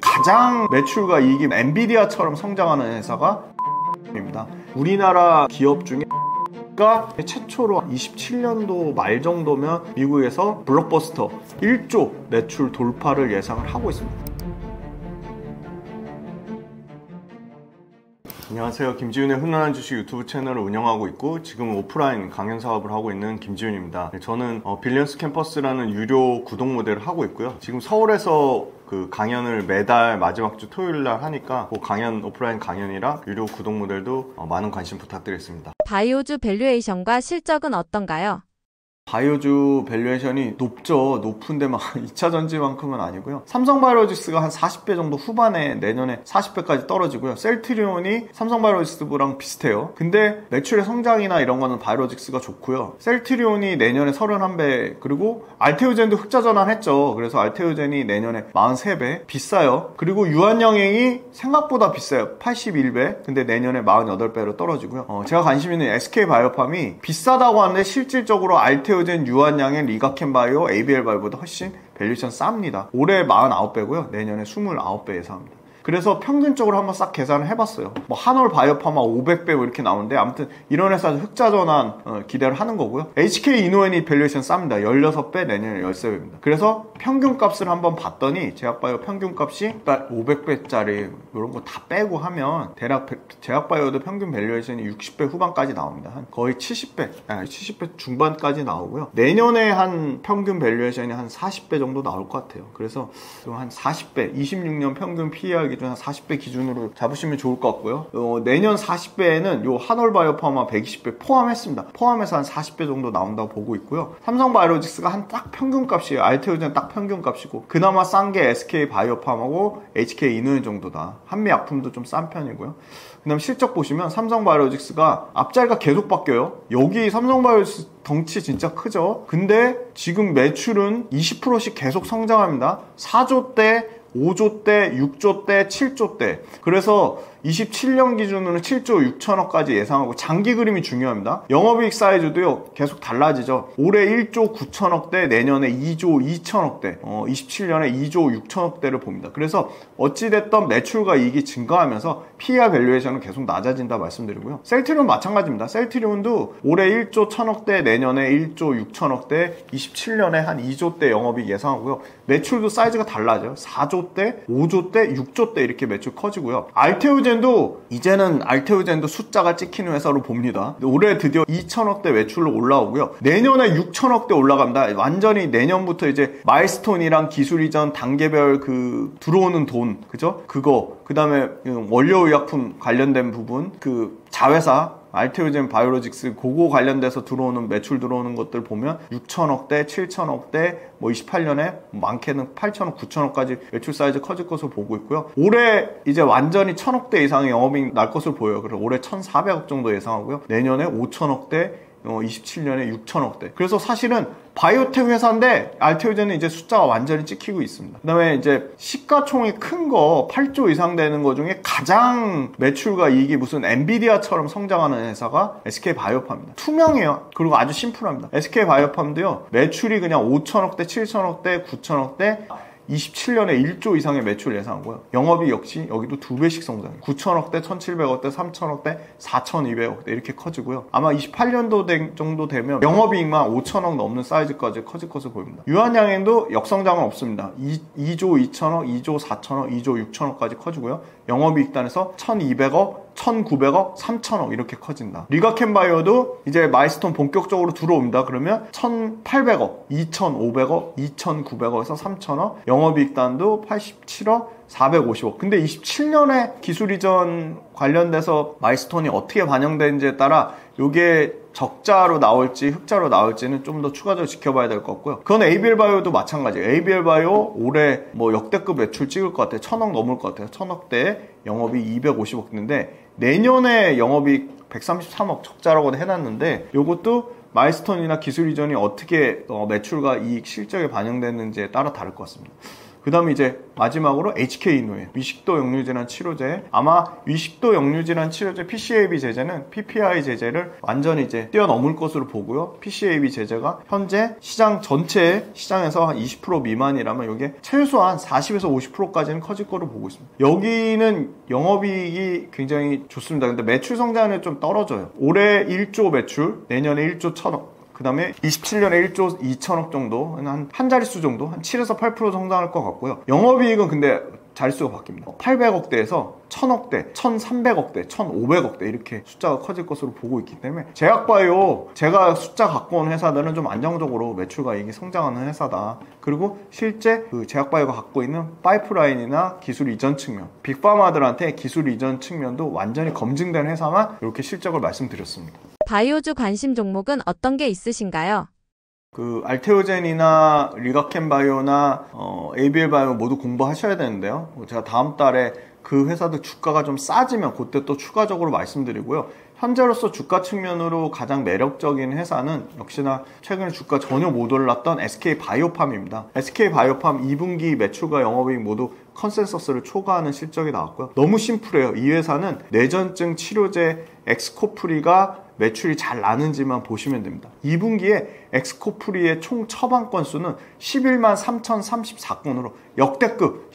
가장 매출과 이익이 엔비디아처럼 성장하는 회사가 입니다. 우리나라 기업 중에 최초로 27년도 말 정도면 미국에서 블록버스터 1조 매출 돌파를 예상을 하고 있습니다. 안녕하세요. 김지윤의 훈훈한 주식 유튜브 채널을 운영하고 있고 지금 오프라인 강연 사업을 하고 있는 김지윤입니다. 저는 빌리언스 캠퍼스라는 유료 구독 모델을 하고 있고요. 지금 서울에서 그 강연을 매달 마지막 주 토요일 날 하니까 그 강연, 오프라인 강연이랑 유료 구독 모델도 많은 관심 부탁드리겠습니다. 바이오주 밸류에이션과 실적은 어떤가요? 바이오주 밸류에이션이 높죠. 높은데 막 2차 전지만큼은 아니고요. 삼성바이오로직스가 한 40배 정도 후반에 내년에 40배까지 떨어지고요. 셀트리온이 삼성바이오로직스랑 비슷해요. 근데 매출의 성장이나 이런 거는 바이오로직스가 좋고요. 셀트리온이 내년에 31배, 그리고 알테오젠도 흑자 전환했죠. 그래서 알테오젠이 내년에 43배 비싸요. 그리고 유한양행이 생각보다 비싸요. 81배. 근데 내년에 48배로 떨어지고요. 제가 관심 있는 SK바이오팜이 비싸다고 하는데 실질적으로 알테오젠, 유한양행, 리가켄바이오, ABL바이오보다 훨씬 밸류에이션 쌉니다. 올해 49배고요. 내년에 29배 예상합니다. 그래서 평균적으로 한번 싹 계산을 해봤어요. 뭐 한올 바이오파마 500배 뭐 이렇게 나오는데 아무튼 이런 회사 흑자 전환 기대를 하는 거고요. HK 이노엔이 밸류에이션 쌉니다. 16배, 내년에 13배입니다. 그래서 평균값을 한번 봤더니 제약바이오 평균값이 500배짜리 이런 거 다 빼고 하면 대략 제약바이오도 평균 밸류에이션이 60배 후반까지 나옵니다. 한 거의 70배 중반까지 나오고요. 내년에 한 평균 밸류에이션이 한 40배 정도 나올 것 같아요. 그래서 한 40배, 26년 평균 PER 기준 한 40배 기준으로 잡으시면 좋을 것 같고요. 내년 40배에는 요 한올바이오파마 120배 포함했습니다. 포함해서 한 40배 정도 나온다고 보고 있고요. 삼성바이오로직스가 한 딱 평균값이에요. 알테오젠 딱 평균값이고 그나마 싼 게 SK바이오팜하고 HK 이노엔 정도다. 한미약품도 좀 싼 편이고요. 그 다음 실적 보시면 삼성바이오로직스가 앞자리가 계속 바뀌어요. 여기 삼성바이오로직스 덩치 진짜 크죠. 근데 지금 매출은 20%씩 계속 성장합니다. 4조 대, 5조 대, 6조 대, 7조 대. 그래서 27년 기준으로는 7조 6천억까지 예상하고 장기 그림이 중요합니다. 영업이익 사이즈도요 계속 달라지죠. 올해 1조 9천억 대, 내년에 2조 2천억 대, 27년에 2조 6천억 대를 봅니다. 그래서 어찌됐던 매출과 이익이 증가하면서 PER 밸류에이션은 계속 낮아진다 말씀드리고요. 셀트리온 마찬가지입니다. 셀트리온도 올해 1조 1천억 대, 내년에 1조 6천억 대, 27년에 한 2조 대 영업이익 예상하고요. 매출도 사이즈가 달라져요. 4조 대, 5조 대, 6조 대 이렇게 매출 커지고요. 알테오젠도 이제는 알테오젠도 숫자가 찍히는 회사로 봅니다. 올해 드디어 2천억대 매출로 올라오고요. 내년에 6천억대 올라갑니다. 완전히 내년부터 이제 마일스톤이랑 기술 이전 단계별 그 들어오는 돈, 그죠? 그거, 그 다음에 원료의약품 관련된 부분, 그 자회사 알테오젠 바이오로직스 그거 관련돼서 들어오는 매출 들어오는 것들 보면 6천억대, 7천억대, 뭐 28년에 많게는 8천억, 9천억까지 매출 사이즈 커질 것으로 보고 있고요. 올해 이제 완전히 1천억대 이상의 영업이익 날 것으로 보여요. 그래서 올해 1,400억 정도 예상하고요. 내년에 5천억대, 27년에 6천억대. 그래서 사실은 바이오텍 회사인데 알테오젠은 이제 숫자가 완전히 찍히고 있습니다. 그 다음에 이제 시가총이 큰 거 8조 이상 되는 거 중에 가장 매출과 이익이 무슨 엔비디아처럼 성장하는 회사가 SK바이오팜입니다. 투명해요. 그리고 아주 심플합니다. SK바이오팜도요 매출이 그냥 5천억대, 7천억대, 9천억대, 27년에 1조 이상의 매출 예상하고요. 영업이 역시 여기도 2배씩 성장해요. 9천억대, 1,700억대, 3천억대, 4,200억대 이렇게 커지고요. 아마 28년도 정도 되면 영업이익만 5천억 넘는 사이즈까지 커질 것으로 보입니다. 유한양행도 역성장은 없습니다. 2조 2천억, 2조 4천억, 2조 6천억까지 커지고요. 영업이익단에서 1,200억, 1,900억, 3,000억 이렇게 커진다. 리가켄바이오도 이제 마일스톤 본격적으로 들어옵니다. 그러면 1,800억, 2,500억, 2,900억에서 3,000억, 영업이익단도 87억, 450억. 근데 27년에 기술 이전 관련돼서 마일스톤이 어떻게 반영되는지에 따라 이게 적자로 나올지 흑자로 나올지는 좀 더 추가적으로 지켜봐야 될 것 같고요. 그건 ABL바이오도 마찬가지예요. ABL바이오 올해 뭐 역대급 매출 찍을 것 같아요. 1,000억 넘을 것 같아요. 1,000억대에 영업이 250억인데 내년에 영업이 133억 적자라고 해놨는데 이것도 마일스톤이나 기술 이전이 어떻게 매출과 이익 실적에 반영됐는지에 따라 다를 것 같습니다. 그 다음에 이제 마지막으로 HK-노예, 위식도 역류질환 치료제. 아마 위식도 역류질환 치료제 PCAB 제제는 PPI 제제를 완전히 이제 뛰어넘을 것으로 보고요. PCAB 제제가 현재 시장 전체 시장에서 한 20% 미만이라면 이게 최소한 40에서 50%까지는 커질 거로 보고 있습니다. 여기는 영업이익이 굉장히 좋습니다. 근데 매출 성장률이 좀 떨어져요. 올해 1조 매출, 내년에 1조 1,000억. 그 다음에 27년에 1조 2천억 정도, 한 자릿수 정도, 한 7에서 8% 성장할 것 같고요. 영업이익은 근데 자릿수가 바뀝니다. 800억대에서 1000억대, 1300억대, 1500억대 이렇게 숫자가 커질 것으로 보고 있기 때문에 제약바이오, 제가 숫자 갖고 온 회사들은 좀 안정적으로 매출과 이익이 성장하는 회사다. 그리고 실제 그 제약바이오가 갖고 있는 파이프라인이나 기술 이전 측면, 빅파마들한테 기술 이전 측면도 완전히 검증된 회사만 이렇게 실적을 말씀드렸습니다. 바이오주 관심 종목은 어떤 게 있으신가요? 그 알테오젠이나 리가켄바이오나 ABL바이오 모두 공부하셔야 되는데요. 제가 다음 달에 그 회사들 주가가 좀 싸지면 그때 또 추가적으로 말씀드리고요. 현재로서 주가 측면으로 가장 매력적인 회사는 역시나 최근에 주가 전혀 못 올랐던 SK바이오팜입니다. SK바이오팜 2분기 매출과 영업이익 모두 컨센서스를 초과하는 실적이 나왔고요. 너무 심플해요. 이 회사는 뇌전증 치료제 엑스코프리가 매출이 잘 나는지만 보시면 됩니다. 2분기에 엑스코프리의 총 처방 건수는 11만 3,034건으로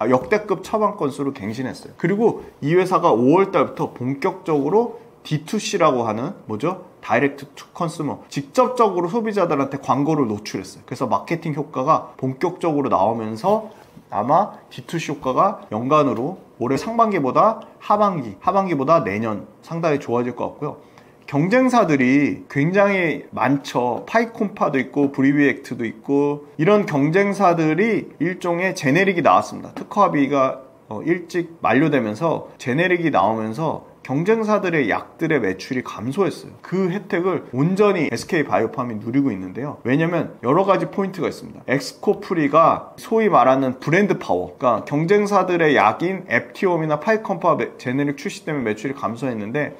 역대급 처방 건수를 갱신했어요. 그리고 이 회사가 5월 달부터 본격적으로 D2C라고 하는 뭐죠? 다이렉트 투 컨슈머, 직접적으로 소비자들한테 광고를 노출했어요. 그래서 마케팅 효과가 본격적으로 나오면서 아마 D2C 효과가 연간으로 올해 상반기보다 하반기보다 내년 상당히 좋아질 것 같고요. 경쟁사들이 굉장히 많죠. 파이콤파도 있고 브리비액트도 있고 이런 경쟁사들이 일종의 제네릭이 나왔습니다. 특허합의가 일찍 만료되면서 제네릭이 나오면서 경쟁사들의 약들의 매출이 감소했어요. 그 혜택을 온전히 SK바이오팜이 누리고 있는데요. 왜냐면 여러 가지 포인트가 있습니다. 엑스코프리가 소위 말하는 브랜드 파워, 그러니까 경쟁사들의 약인 앱티옴이나 파이컴파 제네릭 출시 때문에 매출이 감소했는데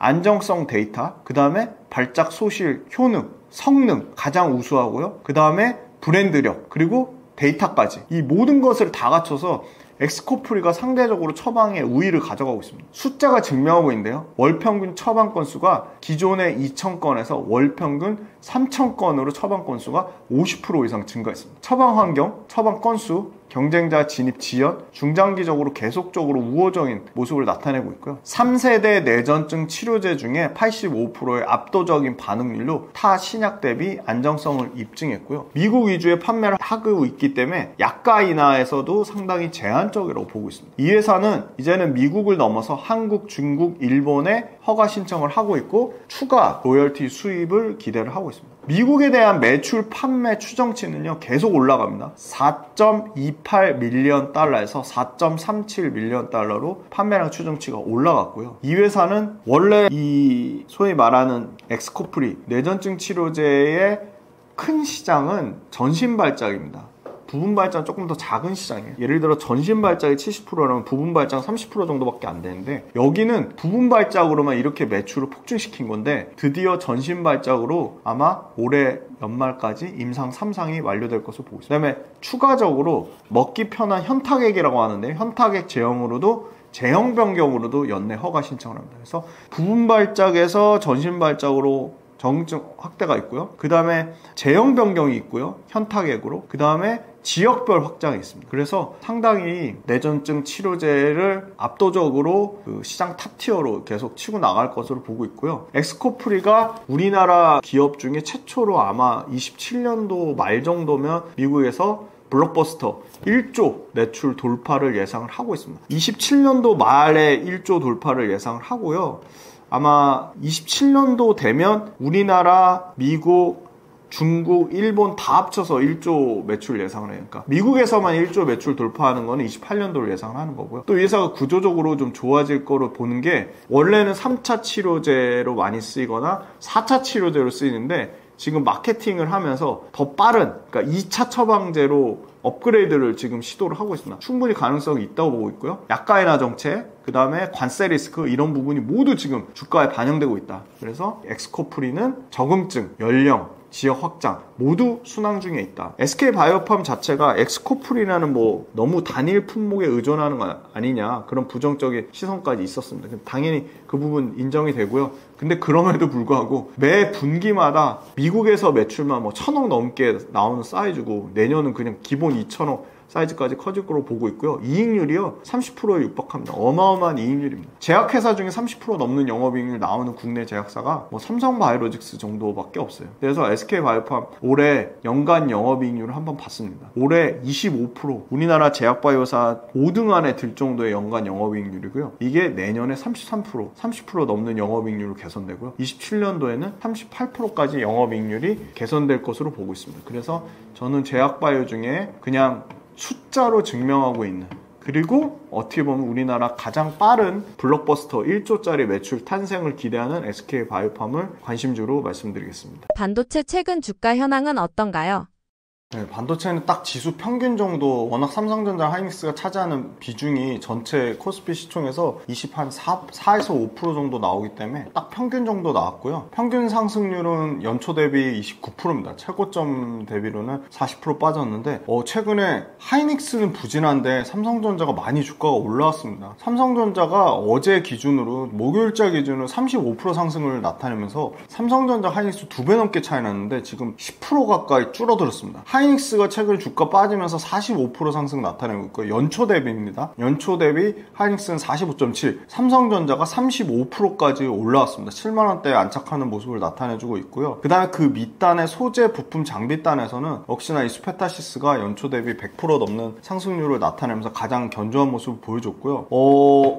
안정성 데이터, 그 다음에 발작 소실, 효능, 성능 가장 우수하고요. 그 다음에 브랜드력, 그리고 데이터까지 이 모든 것을 다 갖춰서 엑스코프리가 상대적으로 처방의 우위를 가져가고 있습니다. 숫자가 증명하고 있는데요. 월평균 처방 건수가 기존의 2,000건에서 월평균 3,000건으로 처방 건수가 50% 이상 증가했습니다. 처방 환경, 처방 건수, 경쟁자 진입 지연, 중장기적으로 계속적으로 우호적인 모습을 나타내고 있고요. 3세대 뇌전증 치료제 중에 85%의 압도적인 반응률로 타 신약 대비 안정성을 입증했고요. 미국 위주의 판매를 하고 있기 때문에 약가 인하에서도 상당히 제한적이라고 보고 있습니다. 이 회사는 이제는 미국을 넘어서 한국, 중국, 일본에 허가 신청을 하고 있고 추가 로열티 수입을 기대를 하고 있습니다. 미국에 대한 매출 판매 추정치는요 계속 올라갑니다. 4.28 밀리언 달러에서 4.37 밀리언 달러로 판매량 추정치가 올라갔고요. 이 회사는 원래 이 소위 말하는 엑스코프리 뇌전증 치료제의 큰 시장은 전신 발작입니다. 부분 발작 조금 더 작은 시장이에요. 예를 들어 전신 발작이 70%라면 부분 발작 30% 정도밖에 안 되는데 여기는 부분 발작으로만 이렇게 매출을 폭증시킨 건데 드디어 전신 발작으로 아마 올해 연말까지 임상 3상이 완료될 것으로 보고 있습니다. 그 다음에 추가적으로 먹기 편한 현타액이라고 하는데 현타액 제형 변경으로도 연내 허가 신청을 합니다. 그래서 부분 발작에서 전신 발작으로 정증 확대가 있고요. 그 다음에 제형 변경이 있고요. 현타액으로. 그 다음에 지역별 확장이 있습니다. 그래서 상당히 뇌전증 치료제를 압도적으로 그 시장 탑티어로 계속 치고 나갈 것으로 보고 있고요. 엑스코프리가 우리나라 기업 중에 최초로 아마 27년도 말 정도면 미국에서 블록버스터 1조 매출 돌파를 예상을 하고 있습니다. 27년도 말에 1조 돌파를 예상을 하고요. 아마 27년도 되면 우리나라, 미국, 중국, 일본 다 합쳐서 1조 매출 예상을 해요. 그러니까 미국에서만 1조 매출 돌파하는 거는 28년도를 예상을 하는 거고요. 또 이 회사가 구조적으로 좀 좋아질 거로 보는 게 원래는 3차 치료제로 많이 쓰이거나 4차 치료제로 쓰이는데 지금 마케팅을 하면서 더 빠른, 그러니까 2차 처방제로 업그레이드를 지금 시도를 하고 있습니다. 충분히 가능성이 있다고 보고 있고요. 약가 인하 정책, 그 다음에 관세 리스크 이런 부분이 모두 지금 주가에 반영되고 있다. 그래서 엑스코프리는 적응증, 연령, 지역 확장 모두 순항 중에 있다. SK바이오팜 자체가 엑스코플이라는 뭐 너무 단일 품목에 의존하는 거 아니냐 그런 부정적인 시선까지 있었습니다. 당연히 그 부분 인정이 되고요. 근데 그럼에도 불구하고 매 분기마다 미국에서 매출만 뭐 1,000억 넘게 나오는 사이즈고 내년은 그냥 기본 2,000억 사이즈까지 커질 거로 보고 있고요. 이익률이요 30%에 육박합니다. 어마어마한 이익률입니다. 제약회사 중에 30% 넘는 영업이익률 나오는 국내 제약사가 뭐 삼성바이오로직스 정도밖에 없어요. 그래서 SK바이오팜 올해 연간 영업이익률을 한번 봤습니다. 올해 25% 우리나라 제약바이오사 5등 안에 들 정도의 연간 영업이익률이고요. 이게 내년에 33% 30% 넘는 영업이익률로 개선되고요. 27년도에는 38%까지 영업이익률이 개선될 것으로 보고 있습니다. 그래서 저는 제약바이오 중에 그냥 숫자로 증명하고 있는 그리고 어떻게 보면 우리나라 가장 빠른 블록버스터 1조짜리 매출 탄생을 기대하는 SK바이오팜을 관심주로 말씀드리겠습니다. 반도체 최근 주가 현황은 어떤가요? 네, 반도체는 딱 지수 평균 정도 워낙 삼성전자 하이닉스가 차지하는 비중이 전체 코스피 시총에서 4에서 5% 정도 나오기 때문에 딱 평균 정도 나왔고요. 평균 상승률은 연초 대비 29%입니다. 최고점 대비로는 40% 빠졌는데 최근에 하이닉스는 부진한데 삼성전자가 많이 주가가 올라왔습니다. 삼성전자가 어제 기준으로 목요일자 기준으로 35% 상승을 나타내면서 삼성전자 하이닉스 2배 넘게 차이 났는데 지금 10% 가까이 줄어들었습니다. 하이닉스가 최근 주가 빠지면서 45% 상승 나타내고 있고요. 연초 대비입니다. 연초 대비 하이닉스는 45.7, 삼성전자가 35%까지 올라왔습니다. 7만원대에 안착하는 모습을 나타내주고 있고요. 그 다음에 그 밑단의 소재 부품 장비단에서는 역시나 이 스페타시스가 연초 대비 100% 넘는 상승률을 나타내면서 가장 견조한 모습을 보여줬고요.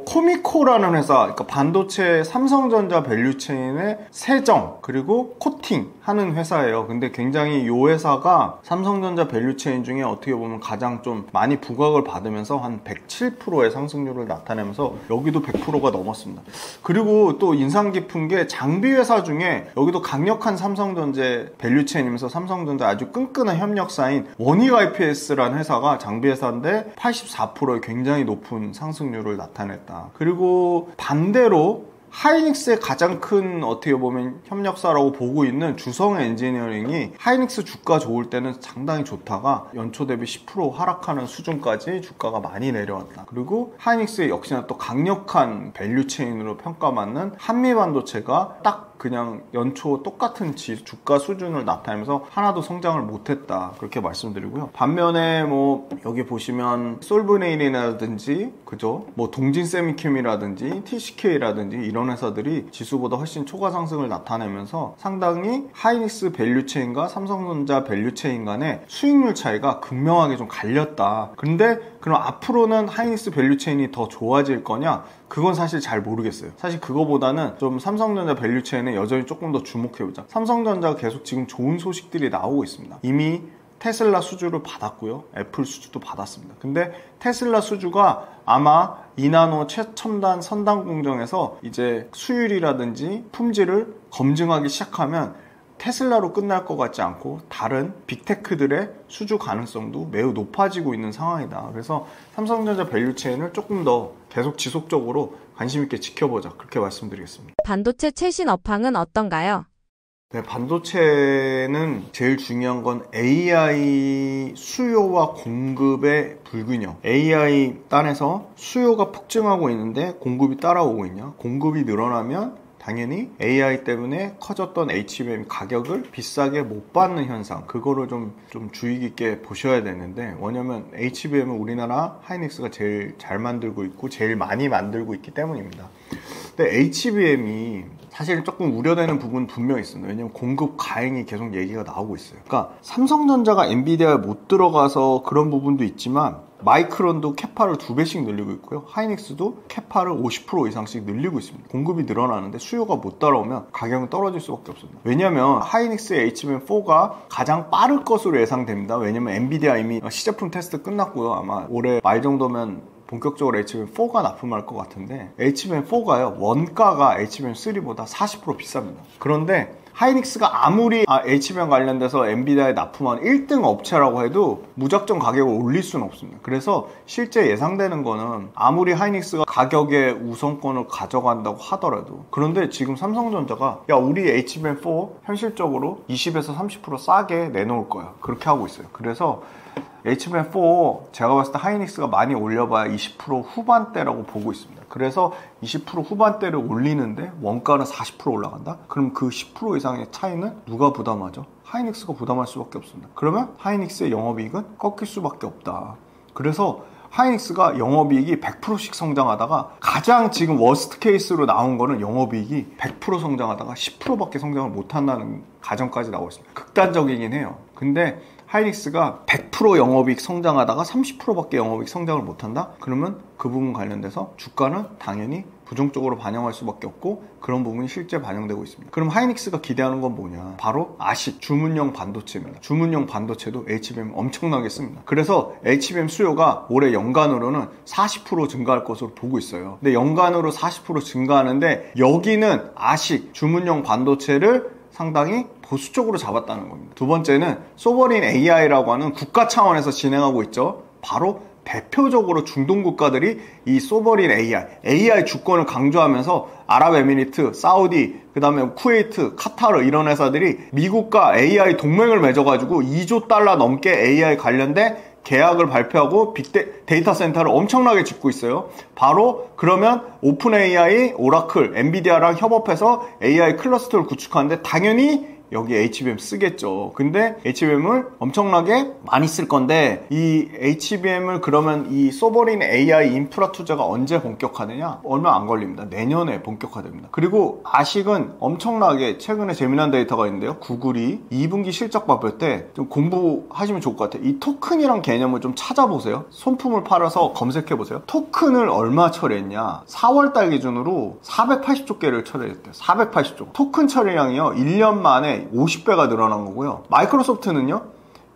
코미코라는 회사, 그러니까 반도체 삼성전자 밸류체인의 세정 그리고 코팅 하는 회사예요. 근데 굉장히 이 회사가 삼성전자 밸류체인 중에 어떻게 보면 가장 좀 많이 부각을 받으면서 한 107%의 상승률을 나타내면서 여기도 100%가 넘었습니다. 그리고 또 인상 깊은 게 장비 회사 중에 여기도 강력한 삼성전자 밸류체인이면서 삼성전자 아주 끈끈한 협력사인 원익 IPS라는 회사가 장비 회사인데 84%의 굉장히 높은 상승률을 나타냈다. 그리고 반대로 하이닉스의 가장 큰 어떻게 보면 협력사라고 보고 있는 주성 엔지니어링이 하이닉스 주가 좋을 때는 상당히 좋다가 연초 대비 10% 하락하는 수준까지 주가가 많이 내려왔다. 그리고 하이닉스의 역시나 또 강력한 밸류체인으로 평가받는 한미반도체가 딱 그냥 연초 똑같은 주가 수준을 나타내면서 하나도 성장을 못했다 그렇게 말씀드리고요. 반면에 뭐 여기 보시면 솔브네일이라든지 그죠? 뭐 동진세미캠이라든지 TCK라든지 이런 회사들이 지수보다 훨씬 초과 상승을 나타내면서 상당히 하이닉스 밸류체인과 삼성전자 밸류체인 간의 수익률 차이가 극명하게 좀 갈렸다. 근데 그럼 앞으로는 하이닉스 밸류체인이 더 좋아질 거냐? 그건 사실 잘 모르겠어요. 사실 그거보다는 좀 삼성전자 밸류체인에 여전히 조금 더 주목해보자. 삼성전자가 계속 지금 좋은 소식들이 나오고 있습니다. 이미 테슬라 수주를 받았고요. 애플 수주도 받았습니다. 근데 테슬라 수주가 아마 2나노 최첨단 선단 공정에서 이제 수율이라든지 품질을 검증하기 시작하면 테슬라로 끝날 것 같지 않고 다른 빅테크들의 수주 가능성도 매우 높아지고 있는 상황이다. 그래서 삼성전자 밸류체인을 조금 더 계속 지속적으로 관심 있게 지켜보자. 그렇게 말씀드리겠습니다. 반도체 최신 업황은 어떤가요? 네, 반도체는 제일 중요한 건 AI 수요와 공급의 불균형. AI 단에서 수요가 폭증하고 있는데 공급이 따라오고 있냐? 공급이 늘어나면 당연히 AI 때문에 커졌던 HBM 가격을 비싸게 못 받는 현상, 그거를 좀 주의 깊게 보셔야 되는데, 왜냐면 HBM은 우리나라 하이닉스가 제일 잘 만들고 있고 제일 많이 만들고 있기 때문입니다. 근데 HBM이 사실 조금 우려되는 부분 분명히 있습니다. 왜냐면 공급 과잉이 계속 얘기가 나오고 있어요. 그러니까 삼성전자가 엔비디아에 못 들어가서 그런 부분도 있지만 마이크론도 캐파를 2배씩 늘리고 있고요. 하이닉스도 캐파를 50% 이상씩 늘리고 있습니다. 공급이 늘어나는데 수요가 못 따라오면 가격은 떨어질 수밖에 없습니다. 왜냐면 하이닉스의 HBM4가 가장 빠를 것으로 예상됩니다. 왜냐면 엔비디아 이미 시제품 테스트 끝났고요. 아마 올해 말 정도면 본격적으로 HBM4가 납품할 것 같은데 HBM4가요. 원가가 HBM3보다 40% 비쌉니다. 그런데 하이닉스가 아무리 HBM 관련돼서 엔비디아에 납품한 1등 업체라고 해도 무작정 가격을 올릴 수는 없습니다. 그래서 실제 예상되는 거는 아무리 하이닉스가 가격의 우선권을 가져간다고 하더라도, 그런데 지금 삼성전자가 야 우리 HBM4 현실적으로 20에서 30% 싸게 내놓을 거야, 그렇게 하고 있어요. 그래서 HBM4 제가 봤을 때 하이닉스가 많이 올려봐야 20% 후반대라고 보고 있습니다. 그래서 20% 후반대를 올리는데 원가는 40% 올라간다? 그럼 그 10% 이상의 차이는 누가 부담하죠? 하이닉스가 부담할 수밖에 없습니다. 그러면 하이닉스의 영업이익은 꺾일 수밖에 없다. 그래서 하이닉스가 영업이익이 100%씩 성장하다가 가장 지금 워스트 케이스로 나온 거는 영업이익이 100% 성장하다가 10%밖에 성장을 못한다는 가정까지 나오고 있습니다. 극단적이긴 해요. 근데 하이닉스가 100% 영업이익 성장하다가 30%밖에 영업이익 성장을 못한다? 그러면 그 부분 관련돼서 주가는 당연히 부정적으로 반영할 수밖에 없고 그런 부분이 실제 반영되고 있습니다. 그럼 하이닉스가 기대하는 건 뭐냐? 바로 아식, 주문용 반도체입니다. 주문용 반도체도 HBM 엄청나게 씁니다. 그래서 HBM 수요가 올해 연간으로는 40% 증가할 것으로 보고 있어요. 근데 연간으로 40% 증가하는데 여기는 아식, 주문용 반도체를 상당히 보수적으로 잡았다는 겁니다. 두 번째는 소버린 AI라고 하는 국가 차원에서 진행하고 있죠. 바로 대표적으로 중동 국가들이 이 소버린 AI 주권을 강조하면서 아랍에미리트, 사우디, 그 다음에 쿠웨이트, 카타르 이런 회사들이 미국과 AI 동맹을 맺어가지고 2조 달러 넘게 AI 관련된 계약을 발표하고 빅데이터 센터를 엄청나게 짓고 있어요. 바로 그러면 오픈 AI, 오라클, 엔비디아랑 협업해서 AI 클러스터를 구축하는데 당연히 여기 HBM 쓰겠죠. 근데 HBM을 엄청나게 많이 쓸 건데 이 HBM을 그러면 이 소버린 AI 인프라 투자가 언제 본격화되냐? 얼마 안 걸립니다. 내년에 본격화됩니다. 그리고 아식은 엄청나게 최근에 재미난 데이터가 있는데요. 구글이 2분기 실적 발표 때 좀 공부하시면 좋을 것 같아요. 이 토큰이란 개념을 좀 찾아보세요. 손품을 팔아서 검색해보세요. 토큰을 얼마 처리했냐? 4월달 기준으로 480조 개를 처리했대요. 480조. 토큰 처리량이요. 1년 만에 50배가 늘어난 거고요. 마이크로소프트는요,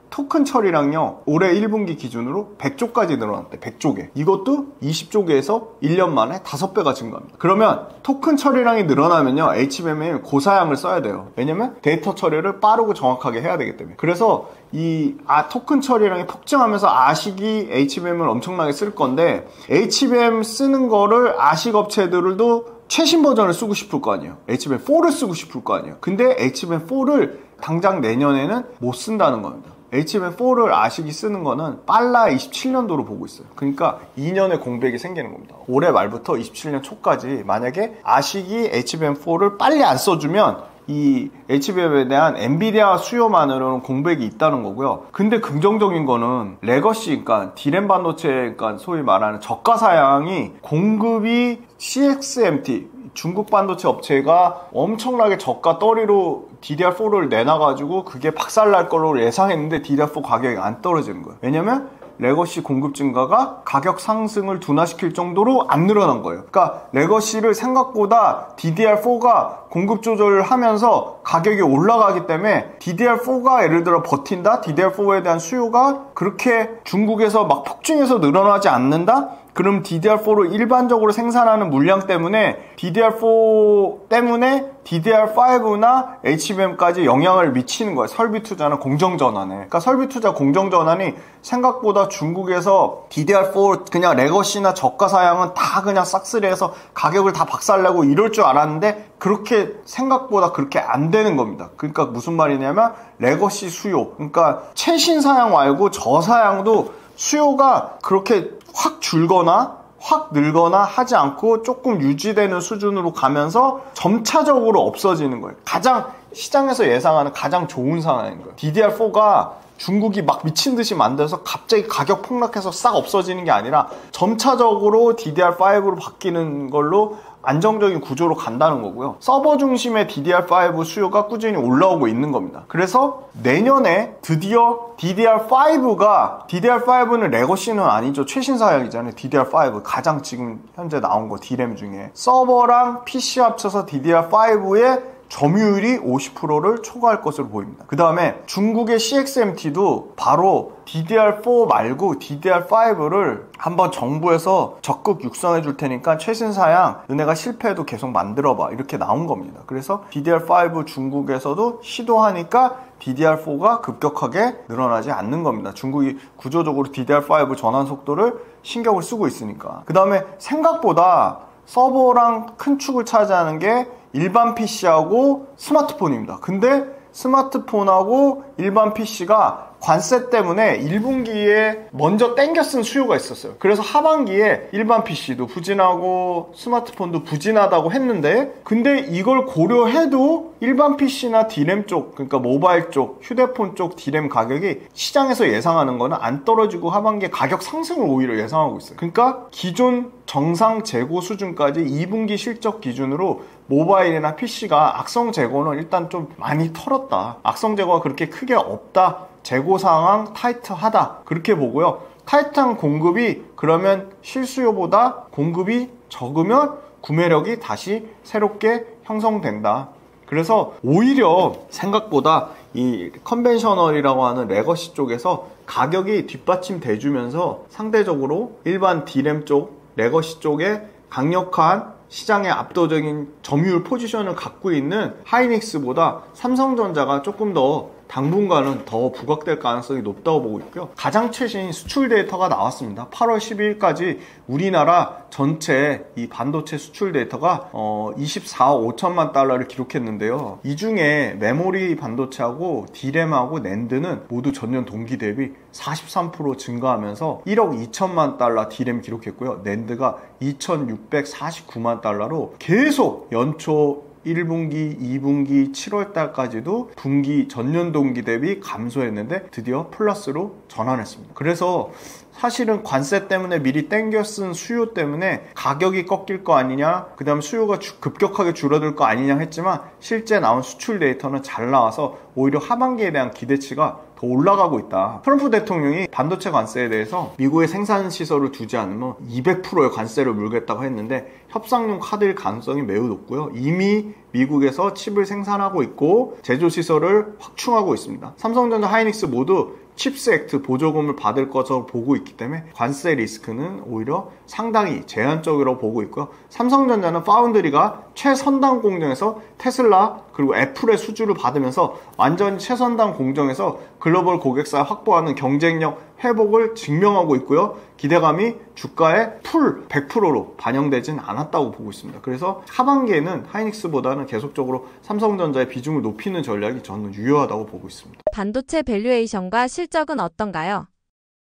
토큰 처리량요, 올해 1분기 기준으로 100조까지 늘어났대. 100조 개. 이것도 20조 개에서 1년 만에 5배가 증가합니다. 그러면 토큰 처리량이 늘어나면요, HBM에 고사양을 써야 돼요. 왜냐면 데이터 처리를 빠르고 정확하게 해야 되기 때문에. 그래서 이 토큰 처리량이 폭증하면서 아식이 HBM을 엄청나게 쓸 건데, HBM 쓰는 거를 아식 업체들도 최신 버전을 쓰고 싶을 거 아니에요. HBM4를 쓰고 싶을 거 아니에요. 근데 HBM4를 당장 내년에는 못 쓴다는 겁니다. HBM4를 아식이 쓰는 거는 빨라 27년도로 보고 있어요. 그러니까 2년의 공백이 생기는 겁니다. 올해 말부터 27년 초까지 만약에 아식이 HBM4를 빨리 안 써주면 이 HBM에 대한 엔비디아 수요만으로는 공백이 있다는 거고요. 근데 긍정적인 거는 레거시, 그러니까 D램 반도체, 그러니까 소위 말하는 저가 사양이 공급이 CXMT, 중국 반도체 업체가 엄청나게 저가 떨이로 DDR4를 내놔가지고 그게 박살날 걸로 예상했는데 DDR4 가격이 안 떨어지는 거예요. 왜냐면 레거시 공급 증가가 가격 상승을 둔화시킬 정도로 안 늘어난 거예요. 그러니까 레거시를 생각보다 DDR4가 공급 조절을 하면서 가격이 올라가기 때문에 DDR4가 예를 들어 버틴다? DDR4에 대한 수요가 그렇게 중국에서 막 폭증해서 늘어나지 않는다? 그럼 DDR4를 일반적으로 생산하는 물량 때문에 DDR4 때문에 DDR5나 HBM까지 영향을 미치는 거예요. 설비 투자나 공정 전환에. 그러니까 설비 투자 공정 전환이 생각보다 중국에서 DDR4 그냥 레거시나 저가 사양은 다 그냥 싹쓸이해서 가격을 다 박살내고 이럴 줄 알았는데 그렇게 생각보다 그렇게 안 되는 겁니다. 그러니까 무슨 말이냐면 레거시 수요. 그러니까 최신 사양 말고 저사양도 수요가 그렇게 확 줄거나 확 늘거나 하지 않고 조금 유지되는 수준으로 가면서 점차적으로 없어지는 거예요. 가장 시장에서 예상하는 가장 좋은 상황인 거예요. DDR4가 중국이 막 미친 듯이 만들어서 갑자기 가격 폭락해서 싹 없어지는 게 아니라 점차적으로 DDR5로 바뀌는 걸로 안정적인 구조로 간다는 거고요. 서버 중심의 DDR5 수요가 꾸준히 올라오고 있는 겁니다. 그래서 내년에 드디어 DDR5는 레거시는 아니죠. 최신 사양이잖아요. DDR5 가장 지금 현재 나온 거 D램 중에 서버랑 PC 합쳐서 DDR5의 점유율이 50%를 초과할 것으로 보입니다. 그 다음에 중국의 CXMT도 바로 DDR4 말고 DDR5를 한번 정부에서 적극 육성해 줄 테니까 최신 사양 너네가 실패해도 계속 만들어봐 이렇게 나온 겁니다. 그래서 DDR5 중국에서도 시도하니까 DDR4가 급격하게 늘어나지 않는 겁니다. 중국이 구조적으로 DDR5 전환 속도를 신경을 쓰고 있으니까. 그 다음에 생각보다 서버랑 큰 축을 차지하는 게 일반 PC하고 스마트폰입니다. 근데 스마트폰하고 일반 PC가 관세 때문에 1분기에 먼저 땡겨 쓴 수요가 있었어요. 그래서 하반기에 일반 PC도 부진하고 스마트폰도 부진하다고 했는데 근데 이걸 고려해도 일반 PC나 D램 쪽, 그러니까 모바일 쪽, 휴대폰 쪽 D램 가격이 시장에서 예상하는 거는 안 떨어지고 하반기에 가격 상승을 오히려 예상하고 있어요. 그러니까 기존 정상 재고 수준까지 2분기 실적 기준으로 모바일이나 PC가 악성 재고는 일단 좀 많이 털었다. 악성 재고가 그렇게 크게 없다. 재고 상황 타이트하다. 그렇게 보고요. 타이트한 공급이 그러면 실수요보다 공급이 적으면 구매력이 다시 새롭게 형성된다. 그래서 오히려 생각보다 이 컨벤셔널이라고 하는 레거시 쪽에서 가격이 뒷받침돼 주면서 상대적으로 일반 D램 쪽, 레거시 쪽에 강력한 시장의 압도적인 점유율 포지션을 갖고 있는 하이닉스보다 삼성전자가 조금 더 당분간은 더 부각될 가능성이 높다고 보고 있고요. 가장 최신 수출 데이터가 나왔습니다. 8월 12일까지 우리나라 전체 이 반도체 수출 데이터가 24억 5천만 달러를 기록했는데요. 이 중에 메모리 반도체하고 D램하고 낸드는 모두 전년 동기 대비 43% 증가하면서 1억 2천만 달러 D램 기록했고요. 낸드가 2,649만 달러로 계속 연초 1분기, 2분기, 7월달까지도 분기 전년 동기 대비 감소했는데 드디어 플러스로 전환했습니다. 그래서 사실은 관세 때문에 미리 땡겨 쓴 수요 때문에 가격이 꺾일 거 아니냐, 그 다음 수요가 급격하게 줄어들 거 아니냐 했지만 실제 나온 수출 데이터는 잘 나와서 오히려 하반기에 대한 기대치가 더 올라가고 있다. 트럼프 대통령이 반도체 관세에 대해서 미국의 생산 시설을 두지 않으면 200%의 관세를 물겠다고 했는데 협상용 카드일 가능성이 매우 높고요. 이미 미국에서 칩을 생산하고 있고 제조 시설을 확충하고 있습니다. 삼성전자, 하이닉스 모두 칩스 액트 보조금을 받을 것으로 보고 있기 때문에 관세 리스크는 오히려 상당히 제한적이라고 보고 있고요. 삼성전자는 파운드리가 최선당 공정에서 테슬라 그리고 애플의 수주를 받으면서 완전히 최선당 공정에서 글로벌 고객사 확보하는 경쟁력 회복을 증명하고 있고요. 기대감이 주가에 풀 100%로 반영되진 않았다고 보고 있습니다. 그래서 하반기에는 하이닉스보다는 계속적으로 삼성전자의 비중을 높이는 전략이 저는 유효하다고 보고 있습니다. 반도체 밸류에이션과 실적은 어떤가요?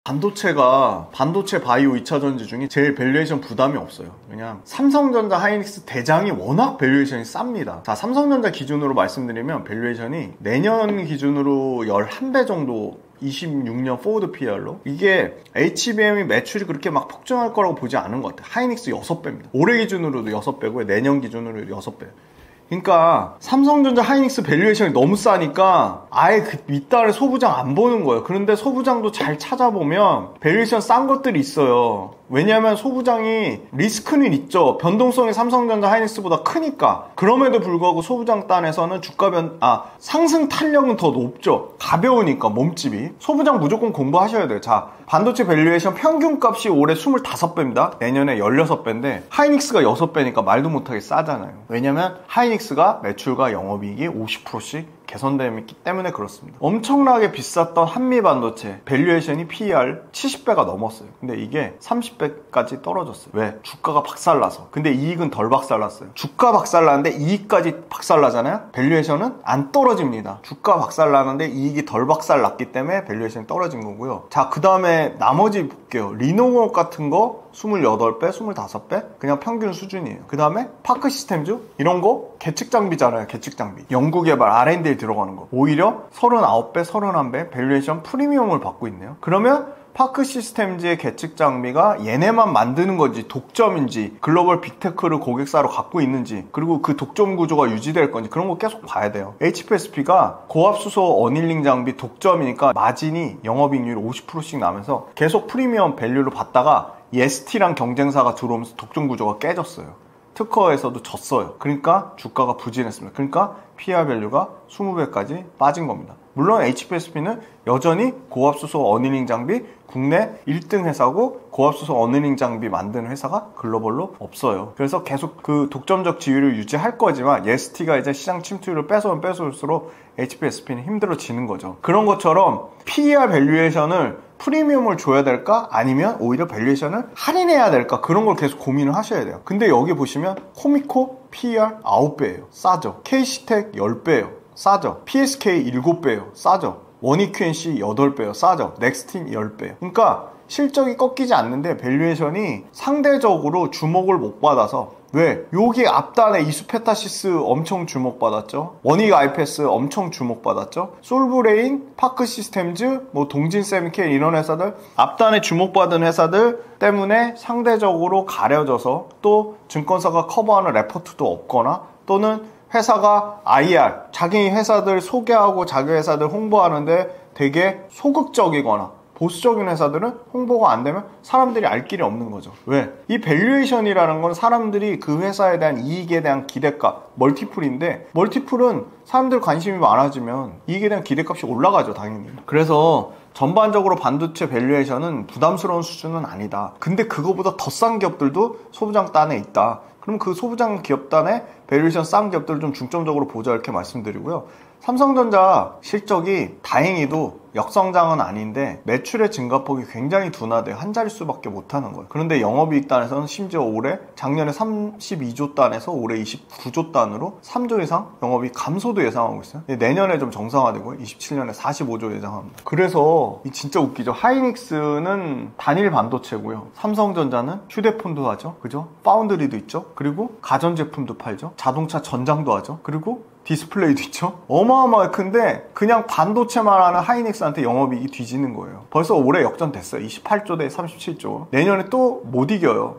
반도체가 반도체 바이오 2차전지 중에 제일 밸류에이션 부담이 없어요. 그냥 삼성전자, 하이닉스 대장이 워낙 밸류에이션이 쌉니다. 자, 삼성전자 기준으로 말씀드리면 밸류에이션이 내년 기준으로 11배 정도 26년 포워드 PR로 이게 HBM이 매출이 그렇게 막 폭증할 거라고 보지 않은 것 같아요. 하이닉스 6배입니다. 올해 기준으로도 6배고요. 내년 기준으로 6배. 그러니까 삼성전자, 하이닉스 밸류에이션이 너무 싸니까 아예 그 윗단에 소부장 안 보는 거예요. 그런데 소부장도 잘 찾아보면 밸류에이션 싼 것들이 있어요. 왜냐하면 소부장이 리스크는 있죠. 변동성이 삼성전자, 하이닉스보다 크니까. 그럼에도 불구하고 소부장 단에서는 상승 탄력은 더 높죠. 가벼우니까 몸집이. 소부장 무조건 공부하셔야 돼요. 자, 반도체 밸류에이션 평균값이 올해 25배입니다. 내년에 16배인데 하이닉스가 6배니까 말도 못하게 싸잖아요. 왜냐면 하이닉스가 매출과 영업이익이 50%씩 개선되기 때문에 그렇습니다. 엄청나게 비쌌던 한미 반도체 밸류에이션이 PER 70배가 넘었어요. 근데 이게 30배까지 떨어졌어요. 왜? 주가가 박살나서. 근데 이익은 덜 박살났어요. 주가 박살나는데 이익까지 박살나잖아요. 밸류에이션은 안 떨어집니다. 주가 박살나는데 이익이 덜 박살났기 때문에 밸류에이션이 떨어진 거고요. 자, 그 다음에 나머지 볼게요. 리노공 같은 거 28배, 25배? 그냥 평균 수준이에요. 그 다음에 파크 시스템즈? 이런 거 계측 장비잖아요. 계측 장비. 연구개발 R&D에 들어가는 거. 오히려 39배, 31배 밸류에이션 프리미엄을 받고 있네요. 그러면 파크 시스템즈의 계측 장비가 얘네만 만드는 건지 독점인지 글로벌 빅테크를 고객사로 갖고 있는지 그리고 그 독점 구조가 유지될 건지 그런 거 계속 봐야 돼요. HPSP가 고압수소 어닐링 장비 독점이니까 마진이 영업이익률 50%씩 나면서 계속 프리미엄 밸류를 받다가 ST랑 경쟁사가 들어오면서 독점 구조가 깨졌어요. 특허에서도 졌어요. 그러니까 주가가 부진했습니다. 그러니까 PER 밸류가 20배까지 빠진 겁니다. 물론 HPSP는 여전히 고압수소 어닝 장비 국내 1등 회사고 고압수소 어닝 장비 만드는 회사가 글로벌로 없어요. 그래서 계속 그 독점적 지위를 유지할 거지만 ST가 이제 시장 침투율을 뺏어오면 뺏어올수록 HPSP는 힘들어지는 거죠. 그런 것처럼 PER 밸류에이션을 프리미엄을 줘야 될까? 아니면 오히려 밸류에이션을 할인해야 될까? 그런 걸 계속 고민을 하셔야 돼요. 근데 여기 보시면 코미코 PER 9배예요. 싸죠. KC텍 10배예요. 싸죠. PSK 7배예요. 싸죠. 원이큐엔씨 8배예요. 싸죠. 넥스틴 10배예요. 그러니까 실적이 꺾이지 않는데 밸류에이션이 상대적으로 주목을 못 받아서 왜? 여기 앞단에 이수페타시스 엄청 주목받았죠. 원익 아이패스 엄청 주목받았죠. 솔브레인, 파크시스템즈, 뭐 동진세미케 이런 회사들 앞단에 주목받은 회사들 때문에 상대적으로 가려져서 또 증권사가 커버하는 레포트도 없거나 또는 회사가 IR, 자기 회사들 소개하고 자기 회사들 홍보하는데 되게 소극적이거나 보수적인 회사들은 홍보가 안 되면 사람들이 알 길이 없는 거죠. 왜? 이 밸류에이션이라는 건 사람들이 그 회사에 대한 이익에 대한 기대값, 멀티플인데 멀티플은 사람들 관심이 많아지면 이익에 대한 기대값이 올라가죠, 당연히. 그래서 전반적으로 반도체 밸류에이션은 부담스러운 수준은 아니다. 근데 그거보다 더 싼 기업들도 소부장단에 있다. 그럼 그 소부장 기업단에 밸류에이션 싼 기업들을 좀 중점적으로 보자 이렇게 말씀드리고요. 삼성전자 실적이 다행히도 역성장은 아닌데 매출의 증가폭이 굉장히 둔화돼요. 한 자릿수밖에 못하는 거예요. 그런데 영업이익 단에서는 심지어 올해 작년에 32조 단에서 올해 29조 단으로 3조 이상 영업이익 감소도 예상하고 있어요. 내년에 좀 정상화되고요. 27년에 45조 예상합니다. 그래서 진짜 웃기죠. 하이닉스는 단일 반도체고요. 삼성전자는 휴대폰도 하죠. 그죠? 파운드리도 있죠. 그리고 가전제품도 팔죠. 자동차 전장도 하죠. 그리고 디스플레이도 있죠. 어마어마하게 큰데 그냥 반도체만 하는 하이닉스한테 영업이익이 뒤지는 거예요. 벌써 올해 역전됐어요. 28조 대 37조. 내년에 또 못 이겨요.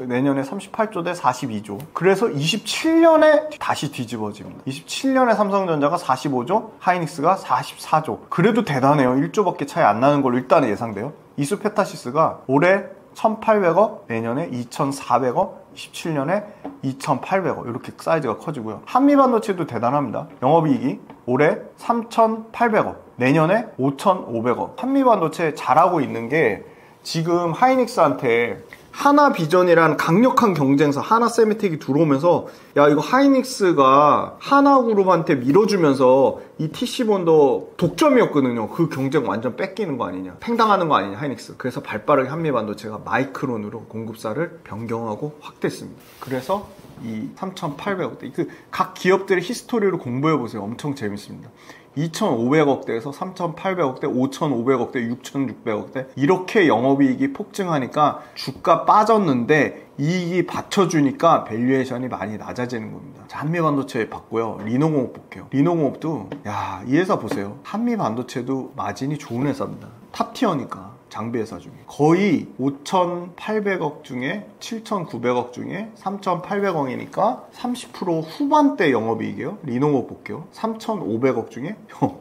내년에 38조 대 42조. 그래서 27년에 다시 뒤집어집니다. 27년에 삼성전자가 45조, 하이닉스가 44조. 그래도 대단해요. 1조밖에 차이 안 나는 걸로 일단은 예상돼요. 이수페타시스가 올해 1,800억, 내년에 2,400억, 17년에 2,800억 이렇게 사이즈가 커지고요. 한미반도체도 대단합니다. 영업이익이 올해 3,800억, 내년에 5,500억. 한미반도체 잘하고 있는 게 지금 하이닉스한테 하나비전이라는 강력한 경쟁사 하나세미텍이 들어오면서 야 이거 하이닉스가 하나그룹한테 밀어주면서 이 TC본도 독점이었거든요. 그 경쟁 완전 뺏기는 거 아니냐, 팽당하는 거 아니냐 하이닉스. 그래서 발빠르게 한미반도체가 마이크론으로 공급사를 변경하고 확대했습니다. 그래서 이 3,800억대 그 각 기업들의 히스토리를 공부해보세요. 엄청 재밌습니다. 2,500억대에서 3,800억대, 5,500억대, 6,600억대 이렇게 영업이익이 폭증하니까 주가 빠졌는데 이익이 받쳐주니까 밸류에이션이 많이 낮아지는 겁니다. 자, 한미반도체 봤고요. 리노공업 볼게요. 리노공업도 이 회사 보세요. 한미반도체도 마진이 좋은 회사입니다. 탑티어니까. 장비회사 중에 거의 5,800억 중에 7,900억 중에 3,800억이니까 30% 후반대 영업이익이에요. 리노공업 볼게요. 3,500억 중에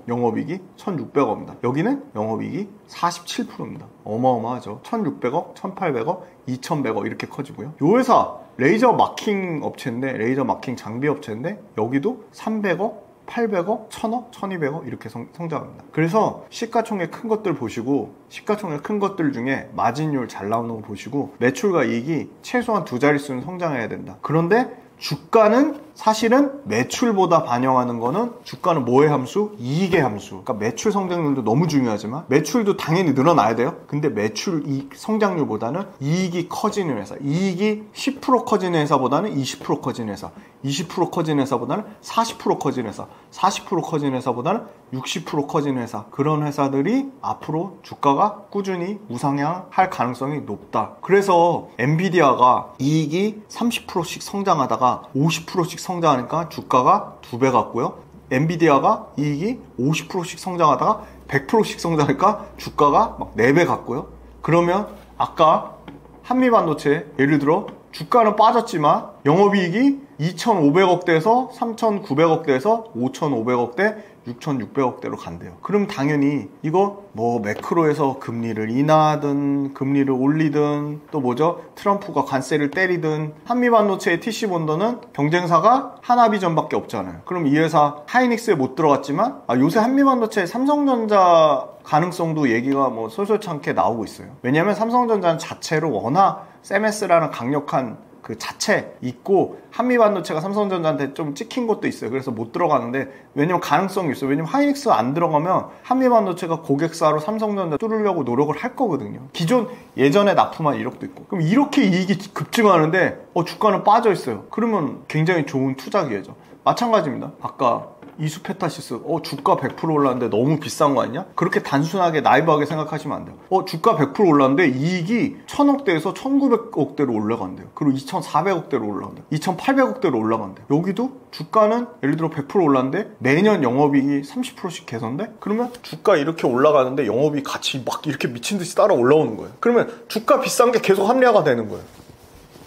영업이익이 1,600억입니다. 여기는 영업이익이 47%입니다. 어마어마하죠. 1,600억, 1,800억, 2,100억 이렇게 커지고요. 이 회사 레이저 마킹 업체인데 레이저 마킹 장비 업체인데 여기도 300억, 800억, 1000억, 1200억 이렇게 성장합니다. 그래서 시가총액 큰 것들 보시고 시가총액 큰 것들 중에 마진율 잘 나오는 거 보시고 매출과 이익이 최소한 두 자릿수는 성장해야 된다. 그런데 주가는 사실은 매출보다 반영하는 거는 주가는 뭐의 함수? 이익의 함수. 그러니까 매출 성장률도 너무 중요하지만 매출도 당연히 늘어나야 돼요. 근데 매출 이익 성장률보다는 이익이 커지는 회사, 이익이 10% 커지는 회사보다는 20% 커지는 회사, 20% 커지는 회사보다는 40% 커지는 회사, 40% 커지는 회사보다는 60% 커지는 회사. 그런 회사들이 앞으로 주가가 꾸준히 우상향할 가능성이 높다. 그래서 엔비디아가 이익이 30%씩 성장하다가 50%씩 성장하니까 주가가 2배 같고요. 엔비디아가 이익이 50%씩 성장하다가 100%씩 성장하니까 주가가 막 4배 같고요. 그러면 아까 한미반도체 예를 들어 주가는 빠졌지만 영업이익이 2,500억대에서 3,900억대에서 5,500억대, 6,600억대로 간대요. 그럼 당연히 이거 뭐 매크로에서 금리를 인하하든 금리를 올리든 또 뭐죠? 트럼프가 관세를 때리든 한미반도체의 TC본더는 경쟁사가 하나비전밖에 없잖아요. 그럼 이 회사 하이닉스에 못 들어갔지만 요새 한미반도체 삼성전자 가능성도 얘기가 뭐 솔솔찮게 나오고 있어요. 왜냐면 삼성전자는 자체로 워낙 세메스라는 강력한 그 자체 있고 한미반도체가 삼성전자한테 좀 찍힌 것도 있어요. 그래서 못 들어가는데 왜냐면 가능성이 있어요. 왜냐면 하이닉스 안 들어가면 한미반도체가 고객사로 삼성전자 뚫으려고 노력을 할 거거든요. 기존 예전에 납품한 이력도 있고. 그럼 이렇게 이익이 급증하는데 주가는 빠져 있어요. 그러면 굉장히 좋은 투자 기회죠. 마찬가지입니다. 아까 이수페타시스 주가 100% 올랐는데 너무 비싼 거 아니냐? 그렇게 단순하게 나이브하게 생각하시면 안 돼요. 주가 100% 올랐는데 이익이 1000억대에서 1900억대로 올라간대요. 그리고 2400억대로 올라간대요. 2800억대로 올라간대요. 여기도 주가는 예를 들어 100% 올랐는데 매년 영업이익이 30%씩 개선돼? 그러면 주가 이렇게 올라가는데 영업이익 같이 막 이렇게 미친 듯이 따라 올라오는 거예요. 그러면 주가 비싼 게 계속 합리화가 되는 거예요.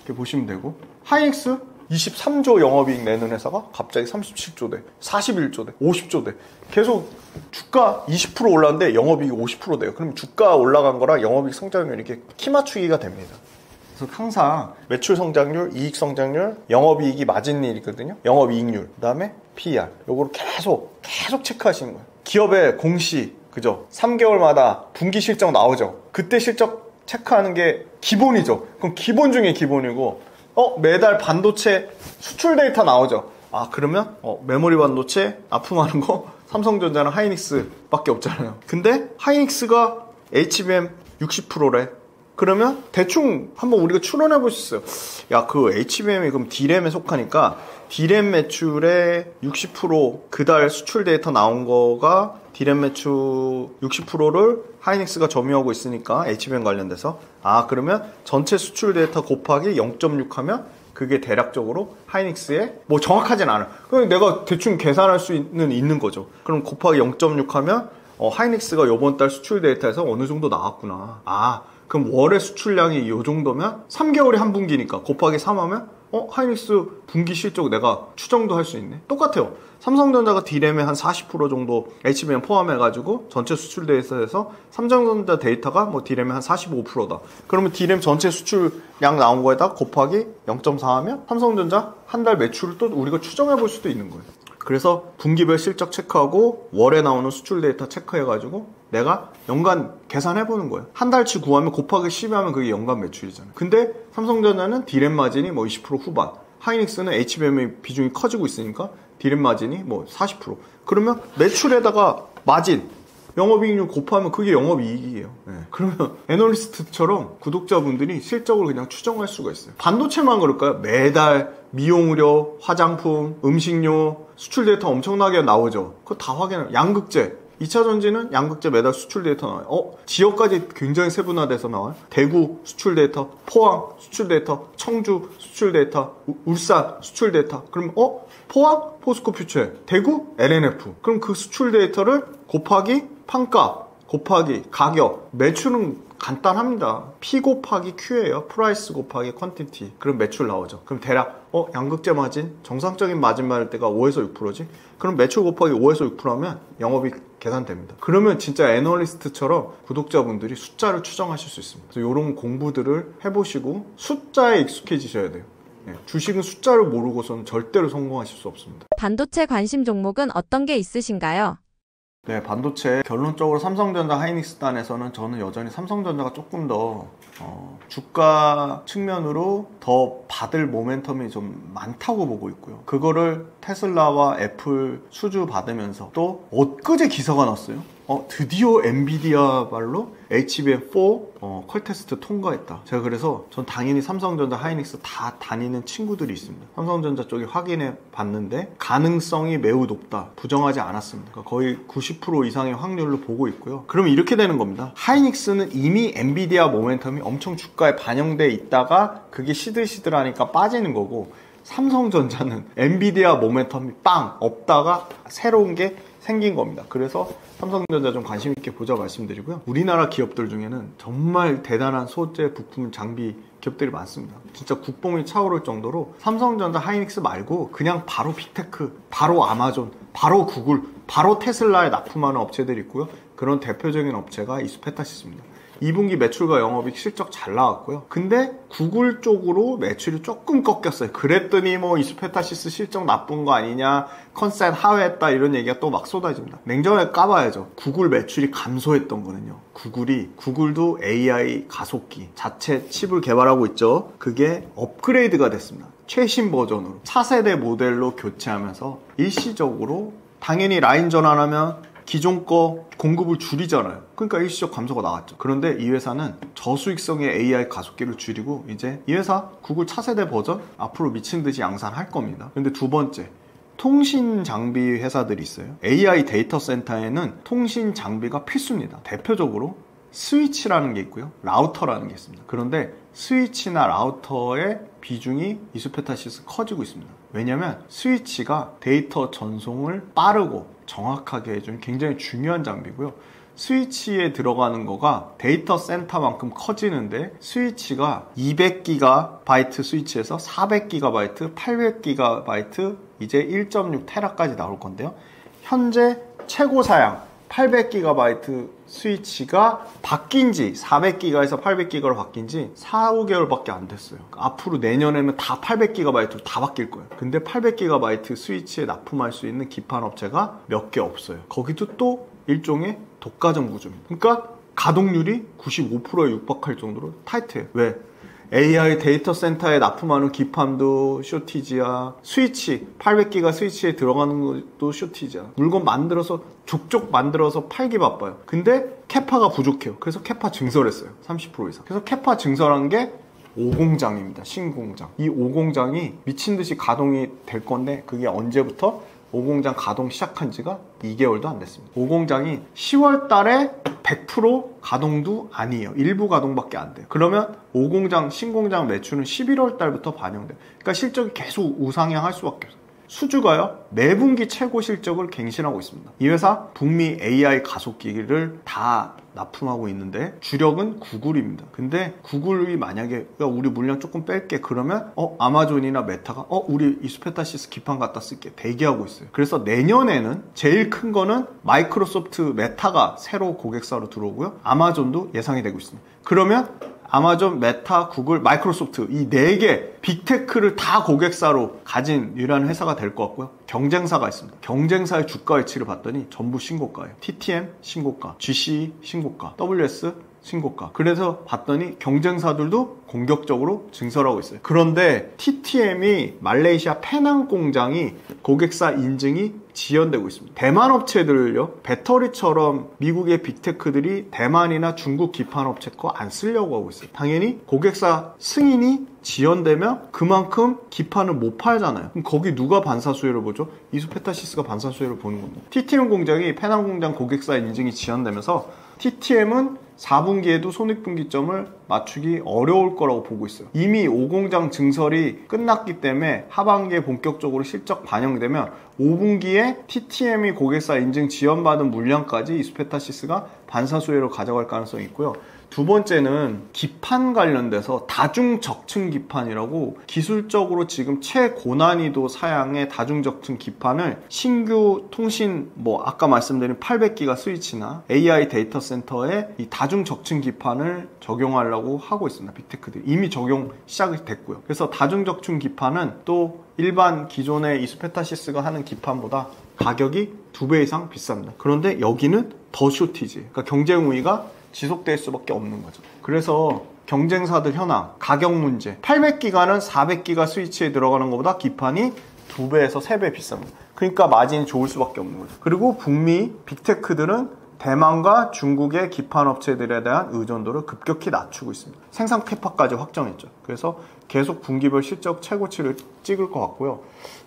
이렇게 보시면 되고 하이닉스 23조 영업이익 내는 회사가 갑자기 37조 돼, 41조 돼, 50조 돼. 계속 주가 20% 올랐는데 영업이익이 50% 돼요. 그럼 주가 올라간 거랑 영업이익 성장률이 이렇게 키 맞추기가 됩니다. 그래서 항상 매출 성장률, 이익 성장률, 영업이익이 맞은 일이거든요. 영업이익률, 그 다음에 PER. 요거를 계속 체크하시는 거예요. 기업의 공시, 그죠? 3개월마다 분기 실적 나오죠. 그때 실적 체크하는 게 기본이죠. 그럼 기본 중에 기본이고 매달 반도체 수출 데이터 나오죠. 그러면 메모리 반도체 납품하는 거 삼성전자랑 하이닉스 밖에 없잖아요. 근데 하이닉스가 HBM 60%래. 그러면 대충 한번 우리가 추론해 볼 수 있어요. 그 HBM이 그럼 D램에 속하니까 D램 매출의 60% 그달 수출 데이터 나온 거가 D램 매출 60%를 하이닉스가 점유하고 있으니까 HBM 관련돼서 그러면 전체 수출 데이터 곱하기 0.6 하면 그게 대략적으로 하이닉스의 뭐 정확하진 않아요. 그럼 내가 대충 계산할 수는 있는 거죠. 그럼 곱하기 0.6 하면 하이닉스가 이번 달 수출 데이터에서 어느 정도 나왔구나. 그럼 월의 수출량이 이 정도면 3개월에 한 분기니까 곱하기 3하면 하이닉스 분기 실적 내가 추정도 할 수 있네. 똑같아요. 삼성전자가 D램에 한 40% 정도 HBM 포함해가지고 전체 수출 데이터에서 삼성전자 데이터가 뭐 D램에 한 45%다. 그러면 D램 전체 수출량 나온 거에다 곱하기 0.4 하면 삼성전자 한 달 매출을 또 우리가 추정해 볼 수도 있는 거예요. 그래서 분기별 실적 체크하고 월에 나오는 수출 데이터 체크해가지고 내가 연간 계산해보는 거예요. 한 달치 구하면 곱하기 10 하면 그게 연간 매출이잖아요. 근데 삼성전자는 D램 마진이 뭐 20% 후반, 하이닉스는 HBM의 비중이 커지고 있으니까 D램 마진이 뭐 40%. 그러면 매출에다가 마진, 영업이익률 곱하면 그게 영업이익이에요. 그러면 애널리스트처럼 구독자분들이 실적을 그냥 추정할 수가 있어요. 반도체만 그럴까요? 매달 미용의료, 화장품, 음식료 수출 데이터 엄청나게 나오죠. 그거 다 확인해요. 양극재, 2차전지는 양극재 매달 수출 데이터 나와요. 지역까지 굉장히 세분화돼서 나와요. 대구 수출 데이터, 포항 수출 데이터, 청주 수출 데이터, 울산 수출 데이터. 그럼 포항 포스코 퓨처, 대구 LNF. 그럼 그 수출 데이터를 곱하기 판가, 곱하기 가격, 매출은 간단합니다. P 곱하기 Q예요. 프라이스 곱하기 퀀티티. 그럼 매출 나오죠. 그럼 대략 양극재 마진, 정상적인 마진 받을 때가 5에서 6%지? 그럼 매출 곱하기 5에서 6% 하면 영업이익 계산됩니다. 그러면 진짜 애널리스트처럼 구독자분들이 숫자를 추정하실 수 있습니다. 그래서 이런 공부들을 해보시고 숫자에 익숙해지셔야 돼요. 주식은 숫자를 모르고서는 절대로 성공하실 수 없습니다. 반도체 관심 종목은 어떤 게 있으신가요? 네, 반도체 결론적으로 삼성전자 하이닉스 단에서는 저는 여전히 삼성전자가 조금 더 주가 측면으로 더 받을 모멘텀이 좀 많다고 보고 있고요. 그거를 테슬라와 애플 수주 받으면서 또 엊그제 기사가 났어요. 드디어 엔비디아 발로 HBM4 컬 테스트 통과했다. 제가 그래서 전 당연히 삼성전자 하이닉스 다 다니는 친구들이 있습니다. 삼성전자 쪽에 확인해 봤는데 가능성이 매우 높다. 부정하지 않았습니다. 그러니까 거의 90% 이상의 확률로 보고 있고요. 그럼 이렇게 되는 겁니다. 하이닉스는 이미 엔비디아 모멘텀이 엄청 주가에 반영돼 있다가 그게 시들시들하니까 빠지는 거고, 삼성전자는 엔비디아 모멘텀이 빵 없다가 새로운 게 생긴 겁니다. 그래서 삼성전자 좀 관심 있게 보자 말씀드리고요. 우리나라 기업들 중에는 정말 대단한 소재, 부품, 장비 기업들이 많습니다. 진짜 국뽕이 차오를 정도로 삼성전자, 하이닉스 말고 그냥 바로 빅테크, 바로 아마존, 바로 구글, 바로 테슬라에 납품하는 업체들이 있고요. 그런 대표적인 업체가 이스페타시스입니다. 2분기 매출과 영업이익 실적 잘 나왔고요. 근데 구글 쪽으로 매출이 조금 꺾였어요. 그랬더니 뭐 이스페타시스 실적 나쁜 거 아니냐, 컨센 하회했다 이런 얘기가 또 막 쏟아집니다. 냉정하게 까봐야죠. 구글 매출이 감소했던 거는요. 구글도 AI 가속기 자체 칩을 개발하고 있죠. 그게 업그레이드가 됐습니다. 최신 버전으로 차세대 모델로 교체하면서 일시적으로 당연히 라인 전환하면 기존 거 공급을 줄이잖아요. 그러니까 일시적 감소가 나왔죠. 그런데 이 회사는 저수익성의 AI 가속기를 줄이고 이제 이 회사 구글 차세대 버전 앞으로 미친 듯이 양산할 겁니다. 근데 두 번째, 통신 장비 회사들이 있어요. AI 데이터 센터에는 통신 장비가 필수입니다. 대표적으로 스위치라는 게 있고요. 라우터라는 게 있습니다. 그런데 스위치나 라우터의 비중이 이스페타시스 커지고 있습니다. 왜냐면 스위치가 데이터 전송을 빠르고 정확하게 해주는 굉장히 중요한 장비고요. 스위치에 들어가는 거가 데이터 센터만큼 커지는데 스위치가 200GB 스위치에서 400GB, 800GB, 이제 1.6테라까지 나올 건데요. 현재 최고 사양 800GB 스위치가 바뀐 지 400GB에서 800GB로 바뀐 지 4, 5개월밖에 안 됐어요. 앞으로 내년에는 다 800GB로 다 바뀔 거예요. 근데 800GB 스위치에 납품할 수 있는 기판 업체가 몇 개 없어요. 거기도 또 일종의 독과점 구조입니다. 그러니까 가동률이 95%에 육박할 정도로 타이트해요. 왜? AI 데이터 센터에 납품하는 기판도 쇼티지야. 스위치, 800기가 스위치에 들어가는 것도 쇼티지야. 물건 만들어서 족족 만들어서 팔기 바빠요. 근데 캐파가 부족해요. 그래서 캐파 증설했어요. 30% 이상. 그래서 캐파 증설한 게 5공장입니다. 신공장. 이 5공장이 미친 듯이 가동이 될 건데 그게 언제부터? 5공장 가동 시작한 지가 2개월도 안 됐습니다. 5공장이 10월 달에 100% 가동도 아니에요. 일부 가동밖에 안 돼요. 그러면 5공장, 신공장 매출은 11월 달부터 반영돼요. 그러니까 실적이 계속 우상향할 수밖에 없어요. 수주가요, 매분기 최고 실적을 갱신하고 있습니다. 이 회사 북미 AI 가속기를 다 납품하고 있는데 주력은 구글입니다. 근데 구글이 만약에 야, 우리 물량 조금 뺄게 그러면 아마존이나 메타가 우리 이스페타시스 기판 갖다 쓸게 대기하고 있어요. 그래서 내년에는 제일 큰 거는 마이크로소프트 메타가 새로 고객사로 들어오고요. 아마존도 예상이 되고 있습니다. 그러면 아마존, 메타, 구글, 마이크로소프트 이 4개 빅테크를 다 고객사로 가진 유일한 회사가 될 것 같고요. 경쟁사가 있습니다. 경쟁사의 주가 위치를 봤더니 전부 신고가예요. TTM 신고가, GC 신고가, WS 신고가. 그래서 봤더니 경쟁사들도 공격적으로 증설하고 있어요. 그런데 TTM이 말레이시아 페낭 공장이 고객사 인증이 지연되고 있습니다. 대만 업체들을요, 배터리처럼 미국의 빅테크들이 대만이나 중국 기판 업체 거 안 쓰려고 하고 있어요. 당연히 고객사 승인이 지연되면 그만큼 기판을 못 팔잖아요. 그럼 거기 누가 반사수혜를 보죠? 이스페타시스가 반사수혜를 보는 겁니다. TTM 공장이 페낭 공장 고객사 인증이 지연되면서 TTM은 4분기에도 손익분기점을 맞추기 어려울 거라고 보고 있어요. 이미 5공장 증설이 끝났기 때문에 하반기에 본격적으로 실적 반영되면 5분기에 TTM이 고객사 인증 지연받은 물량까지 이스페타시스가 반사수혜로 가져갈 가능성이 있고요. 두 번째는 기판 관련돼서 다중적층 기판이라고 기술적으로 지금 최고난이도 사양의 다중적층 기판을 신규 통신 아까 말씀드린 800기가 스위치나 AI 데이터 센터에 이 다중적층 기판을 적용하려고 하고 있습니다. 빅테크들이 이미 적용 시작이 됐고요. 그래서 다중적층 기판은 또 일반 기존의 이스페타시스가 하는 기판보다 가격이 2배 이상 비쌉니다. 그런데 여기는 더 쇼티지, 그러니까 경쟁 우위가 지속될 수밖에 없는 거죠. 그래서 경쟁사들 현황, 가격 문제, 800기가는 400기가 스위치에 들어가는 것보다 기판이 2배에서 3배 비쌉니다. 그러니까 마진이 좋을 수밖에 없는 거죠. 그리고 북미 빅테크들은 대만과 중국의 기판 업체들에 대한 의존도를 급격히 낮추고 있습니다. 생산 캐파까지 확정했죠. 그래서 계속 분기별 실적 최고치를 찍을 것 같고요.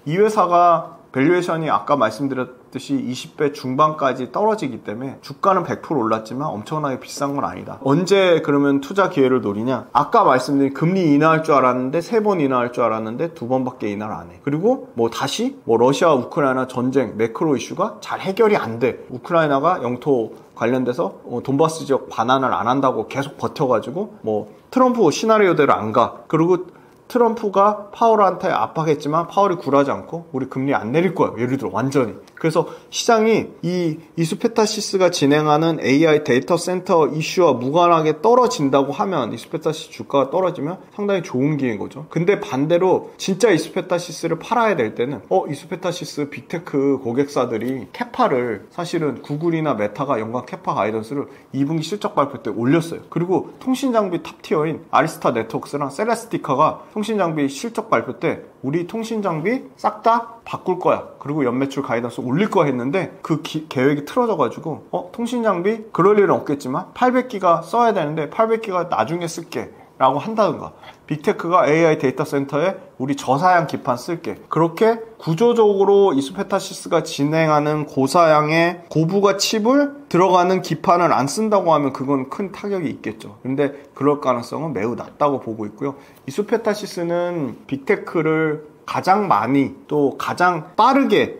이 회사가 밸류에이션이 아까 말씀드렸던 듯이 20배 중반까지 떨어지기 때문에 주가는 100% 올랐지만 엄청나게 비싼 건 아니다. 언제 그러면 투자 기회를 노리냐? 아까 말씀드린 금리 인하할 줄 알았는데 3번 인하할 줄 알았는데 2번밖에 인하를 안 해. 그리고 뭐 다시 뭐 러시아 우크라이나 전쟁 매크로 이슈가 잘 해결이 안 돼. 우크라이나가 영토 관련돼서 돈바스 지역 반환을 안 한다고 계속 버텨가지고 뭐 트럼프 시나리오대로 안 가. 그리고 트럼프가 파월한테 압박했지만 파월이 굴하지 않고 우리 금리 안 내릴 거예요. 예를 들어 완전히. 그래서 시장이 이 이수페타시스가 진행하는 AI 데이터 센터 이슈와 무관하게 떨어진다고 하면 이수페타시스 주가가 떨어지면 상당히 좋은 기회인 거죠. 근데 반대로 진짜 이수페타시스를 팔아야 될 때는 이수페타시스 빅테크 고객사들이 캐파를 사실은 구글이나 메타가 연간 캐파 가이던스를 2분기 실적 발표 때 올렸어요. 그리고 통신장비 탑티어인 아리스타 네트워크스랑 셀레스티카가 통신장비 실적 발표 때 우리 통신장비 싹 다 바꿀 거야. 그리고 연매출 가이던스 올릴 거야 했는데 그 계획이 틀어져가지고 통신장비 그럴 일은 없겠지만 800기가 써야 되는데 800기가 나중에 쓸게 라고 한다든가 빅테크가 AI 데이터 센터에 우리 저사양 기판 쓸게. 그렇게 구조적으로 이수페타시스가 진행하는 고사양의 고부가 칩을 들어가는 기판을 안 쓴다고 하면 그건 큰 타격이 있겠죠. 근데 그럴 가능성은 매우 낮다고 보고 있고요. 이수페타시스는 빅테크를 가장 많이 또 가장 빠르게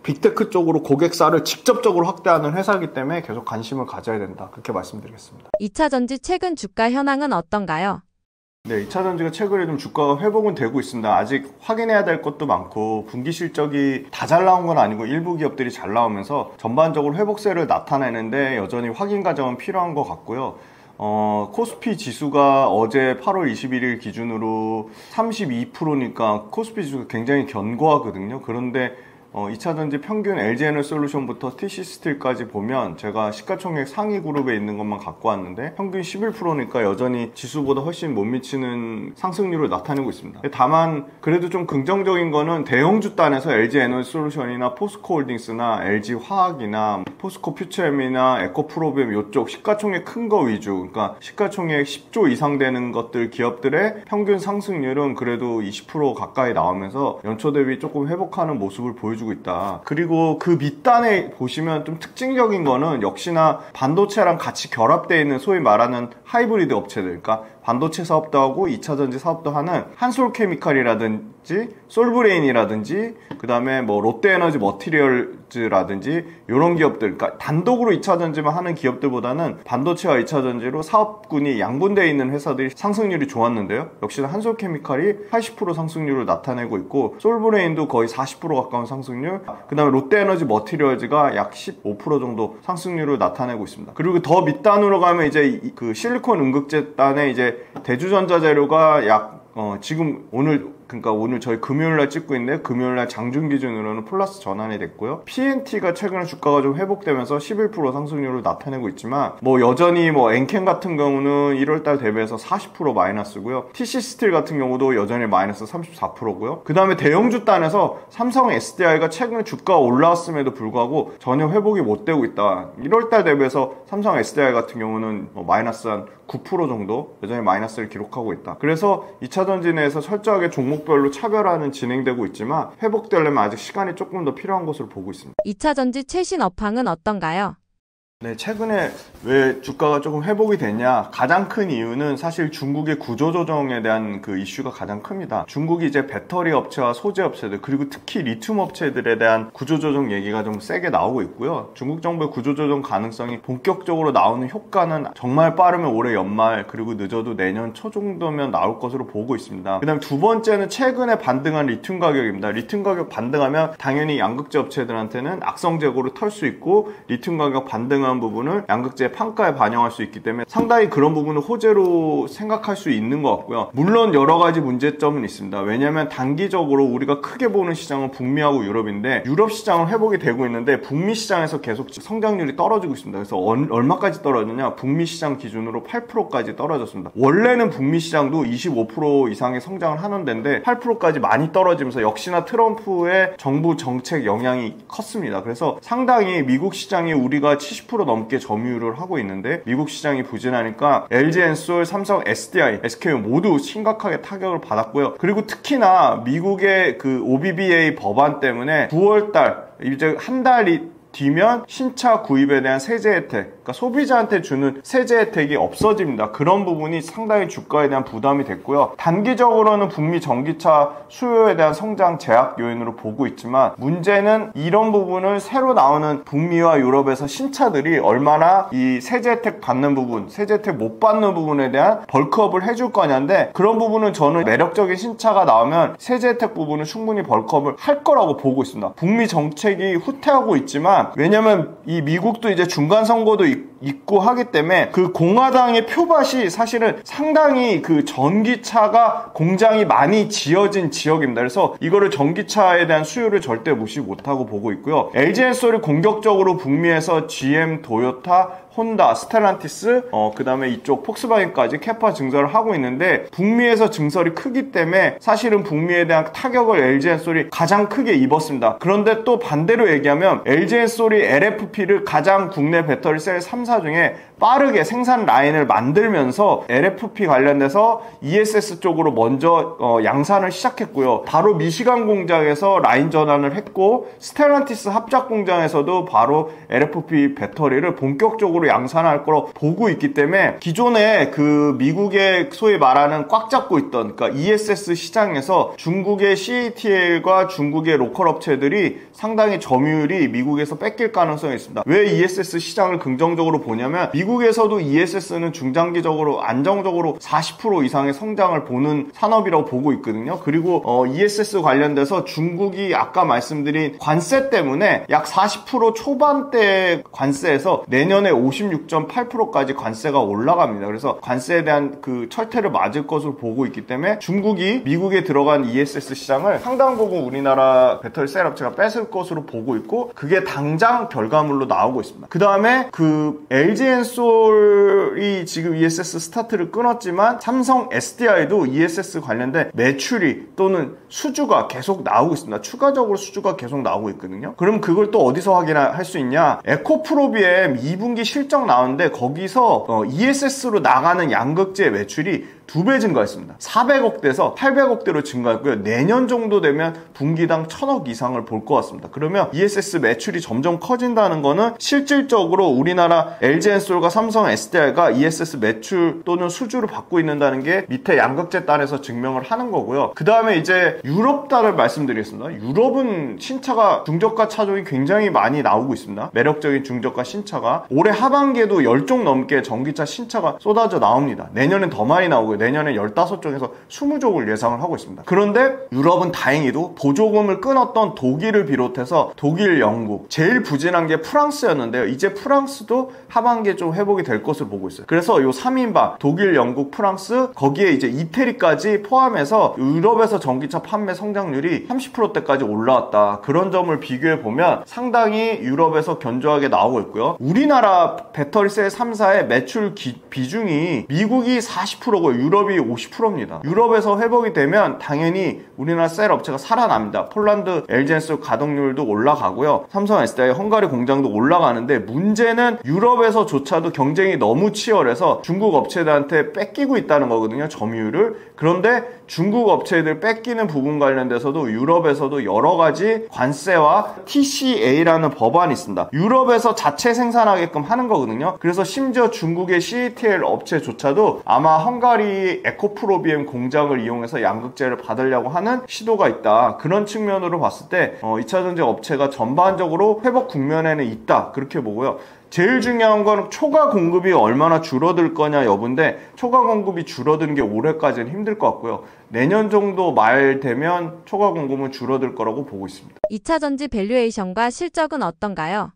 빅테크 쪽으로 고객사를 직접적으로 확대하는 회사이기 때문에 계속 관심을 가져야 된다. 그렇게 말씀드리겠습니다. 2차전지 최근 주가 현황은 어떤가요? 네, 2차전지가 최근에 좀 주가가 회복은 되고 있습니다. 아직 확인해야 될 것도 많고 분기 실적이 다 잘 나온 건 아니고 일부 기업들이 잘 나오면서 전반적으로 회복세를 나타내는데 여전히 확인 과정은 필요한 것 같고요. 코스피 지수가 어제 8월 21일 기준으로 32%니까 코스피 지수가 굉장히 견고하거든요. 그런데 2차전지 평균 LG에너솔루션부터 TC스틸까지 보면 제가 시가총액 상위 그룹에 있는 것만 갖고 왔는데 평균 11%니까 여전히 지수보다 훨씬 못 미치는 상승률을 나타내고 있습니다. 다만 그래도 좀 긍정적인 거는 대형주 단에서 LG에너솔루션이나 포스코홀딩스나 LG화학이나 포스코퓨처엠이나 에코프로비엠 이쪽 시가총액 큰 거 위주, 그러니까 시가총액 10조 이상 되는 것들 기업들의 평균 상승률은 그래도 20% 가까이 나오면서 연초 대비 조금 회복하는 모습을 보여주고 있다. 그리고 그 밑단에 보시면 좀 특징적인 거는 역시나 반도체랑 같이 결합되어 있는 소위 말하는 하이브리드 업체들, 그러니까 반도체 사업도 하고 2차전지 사업도 하는 한솔케미칼이라든지 솔브레인이라든지 그 다음에 뭐 롯데에너지 머티리얼즈라든지 이런 기업들, 그러니까 단독으로 2차전지만 하는 기업들보다는 반도체와 2차전지로 사업군이 양분되어 있는 회사들이 상승률이 좋았는데요. 역시나 한솔케미칼이 80% 상승률을 나타내고 있고 솔브레인도 거의 40% 가까운 상승률, 그 다음에 롯데에너지 머티리얼즈가 약 15% 정도 상승률을 나타내고 있습니다. 그리고 더 밑단으로 가면 이제 그 실리콘 음극재 단에 이제 대주전자재료가 약 지금 그러니까 오늘 저희 금요일날 찍고 있는데 금요일날 장중 기준으로는 플러스 전환이 됐고요. PNT가 최근에 주가가 좀 회복되면서 11% 상승률을 나타내고 있지만 뭐 여전히 뭐 엔캠 같은 경우는 1월달 대비해서 40% 마이너스고요. TC스틸 같은 경우도 여전히 마이너스 34%고요. 그 다음에 대형주 단에서 삼성 SDI가 최근에 주가가 올라왔음에도 불구하고 전혀 회복이 못 되고 있다. 1월달 대비해서 삼성 SDI 같은 경우는 마이너스 한 9% 정도 여전히 마이너스를 기록하고 있다. 그래서 2차전지 내에서 철저하게 종목별로 차별화는 진행되고 있지만 회복되려면 아직 시간이 조금 더 필요한 것으로 보고 있습니다. 2차전지 최신 업황은 어떤가요? 네, 최근에 왜 주가가 조금 회복이 됐냐? 가장 큰 이유는 사실 중국의 구조조정에 대한 그 이슈가 가장 큽니다. 중국이 이제 배터리 업체와 소재 업체들, 그리고 특히 리튬 업체들에 대한 구조조정 얘기가 좀 세게 나오고 있고요. 중국 정부의 구조조정 가능성이 본격적으로 나오는 효과는 정말 빠르면 올해 연말, 그리고 늦어도 내년 초 정도면 나올 것으로 보고 있습니다. 그 다음에 두 번째는 최근에 반등한 리튬 가격입니다. 리튬 가격 반등하면 당연히 양극재 업체들한테는 악성 재고를 털 수 있고, 리튬 가격 반등한 부분을 양극재 판가에 반영할 수 있기 때문에 상당히 그런 부분을 호재로 생각할 수 있는 것 같고요. 물론 여러 가지 문제점은 있습니다. 왜냐하면 단기적으로 우리가 크게 보는 시장은 북미하고 유럽인데 유럽 시장은 회복이 되고 있는데 북미 시장에서 계속 성장률이 떨어지고 있습니다. 그래서 얼마까지 떨어졌냐? 북미 시장 기준으로 8%까지 떨어졌습니다. 원래는 북미 시장도 25% 이상의 성장을 하는 데인데 8%까지 많이 떨어지면서 역시나 트럼프의 정부 정책 영향이 컸습니다. 그래서 상당히 미국 시장이 우리가 70% 30% 넘게 점유율을 하고 있는데 미국 시장이 부진하니까 LG엔솔, 삼성, SDI, SKU 모두 심각하게 타격을 받았고요. 그리고 특히나 미국의 그 OBBA 법안 때문에 9월달 이제 한 달이 뒤면 신차 구입에 대한 세제 혜택, 그러니까 소비자한테 주는 세제 혜택이 없어집니다. 그런 부분이 상당히 주가에 대한 부담이 됐고요. 단기적으로는 북미 전기차 수요에 대한 성장 제약 요인으로 보고 있지만 문제는 이런 부분을 새로 나오는 북미와 유럽에서 신차들이 얼마나 이 세제 혜택 받는 부분, 세제 혜택 못 받는 부분에 대한 벌크업을 해줄 거냐인데, 그런 부분은 저는 매력적인 신차가 나오면 세제 혜택 부분은 충분히 벌크업을 할 거라고 보고 있습니다. 북미 정책이 후퇴하고 있지만, 왜냐면 이 미국도 이제 중간 선거도 있고 하기 때문에 그 공화당의 표밭이 사실은 상당히 그 전기차가 공장이 많이 지어진 지역입니다. 그래서 이거를 전기차에 대한 수요를 절대 무시 못하고 보고 있고요. LG엔솔이 공격적으로 북미에서 GM, 도요타, 혼다, 스텔란티스, 그 다음에 이쪽 폭스바겐까지 캐파 증설을 하고 있는데, 북미에서 증설이 크기 때문에 사실은 북미에 대한 타격을 LG엔솔이 가장 크게 입었습니다. 그런데 또 반대로 얘기하면 LG엔솔이 LFP를 가장 국내 배터리 셀 3사 중에 빠르게 생산 라인을 만들면서 LFP 관련돼서 ESS 쪽으로 먼저 양산을 시작했고요. 바로 미시간 공장에서 라인 전환을 했고, 스텔란티스 합작 공장에서도 바로 LFP 배터리를 본격적으로 양산할 거로 보고 있기 때문에, 기존에 그 미국의 소위 말하는 꽉 잡고 있던, 그러니까 ESS 시장에서 중국의 CATL과 중국의 로컬 업체들이 상당히 점유율이 미국에서 뺏길 가능성이 있습니다. 왜 ESS 시장을 긍정적으로 보냐면, 미국에서도 ESS는 중장기적으로 안정적으로 40% 이상의 성장을 보는 산업이라고 보고 있거든요. 그리고 ESS 관련돼서 중국이 아까 말씀드린 관세 때문에 약 40% 초반대 관세에서 내년에 56.8%까지 관세가 올라갑니다. 그래서 관세에 대한 그 철퇴를 맞을 것으로 보고 있기 때문에 중국이 미국에 들어간 ESS 시장을 상당 부분 우리나라 배터리 셀 업체가 뺏을 것으로 보고 있고, 그게 당장 결과물로 나오고 있습니다. 그 다음에 그 LG엔솔이 지금 ESS 스타트를 끊었지만 삼성 SDI도 ESS 관련된 매출이 또는 수주가 계속 나오고 있습니다. 추가적으로 수주가 계속 나오고 있거든요. 그럼 그걸 또 어디서 확인할 수 있냐? 에코프로비엠 2분기 실적 나오는데 거기서 ESS로 나가는 양극재 매출이 2배 증가했습니다. 400억대에서 800억대로 증가했고요. 내년 정도 되면 분기당 1000억 이상을 볼 것 같습니다. 그러면 ESS 매출이 점점 커진다는 거는 실질적으로 우리나라 LG엔솔과 삼성 SDI가 ESS 매출 또는 수주를 받고 있는다는 게 밑에 양극재 단에서 증명을 하는 거고요. 그 다음에 이제 유럽 단을 말씀드리겠습니다. 유럽은 신차가 중저가 차종이 굉장히 많이 나오고 있습니다. 매력적인 중저가 신차가 올해 하반기에도 10종 넘게 전기차 신차가 쏟아져 나옵니다. 내년엔 더 많이 나오고요. 내년에 15종에서 20종을 예상을 하고 있습니다. 그런데 유럽은 다행히도 보조금을 끊었던 독일을 비롯해서 독일, 영국, 제일 부진한 게 프랑스였는데요. 이제 프랑스도 하반기에 좀 회복이 될 것으로 보고 있어요. 그래서 요 3인방 독일, 영국, 프랑스, 거기에 이제 이태리까지 포함해서 유럽에서 전기차 판매 성장률이 30%대까지 올라왔다. 그런 점을 비교해 보면 상당히 유럽에서 견조하게 나오고 있고요. 우리나라 배터리셀 3사의 매출 비중이 미국이 40%고 유럽이 50%입니다. 유럽에서 회복이 되면 당연히 우리나라 셀 업체가 살아납니다. 폴란드 LG엔솔 가동률도 올라가고요. 삼성 SDI 헝가리 공장도 올라가는데, 문제는 유럽에서조차도 경쟁이 너무 치열해서 중국 업체들한테 뺏기고 있다는 거거든요. 점유율을. 그런데 중국 업체들 뺏기는 부분 관련돼서도 유럽에서도 여러 가지 관세와 TCA라는 법안이 있습니다. 유럽에서 자체 생산하게끔 하는 거거든요. 그래서 심지어 중국의 CATL 업체조차도 아마 헝가리 에코프로비엠 공장을 이용해서 양극재를 받으려고 하는 시도가 있다. 그런 측면으로 봤을 때 2차전지 업체가 전반적으로 회복 국면에는 있다. 그렇게 보고요. 제일 중요한 건 초과 공급이 얼마나 줄어들 거냐 여부인데, 초과 공급이 줄어드는 게 올해까지는 힘들 것 같고요. 내년 정도 말 되면 초과 공급은 줄어들 거라고 보고 있습니다. 2차전지 밸류에이션과 실적은 어떤가요?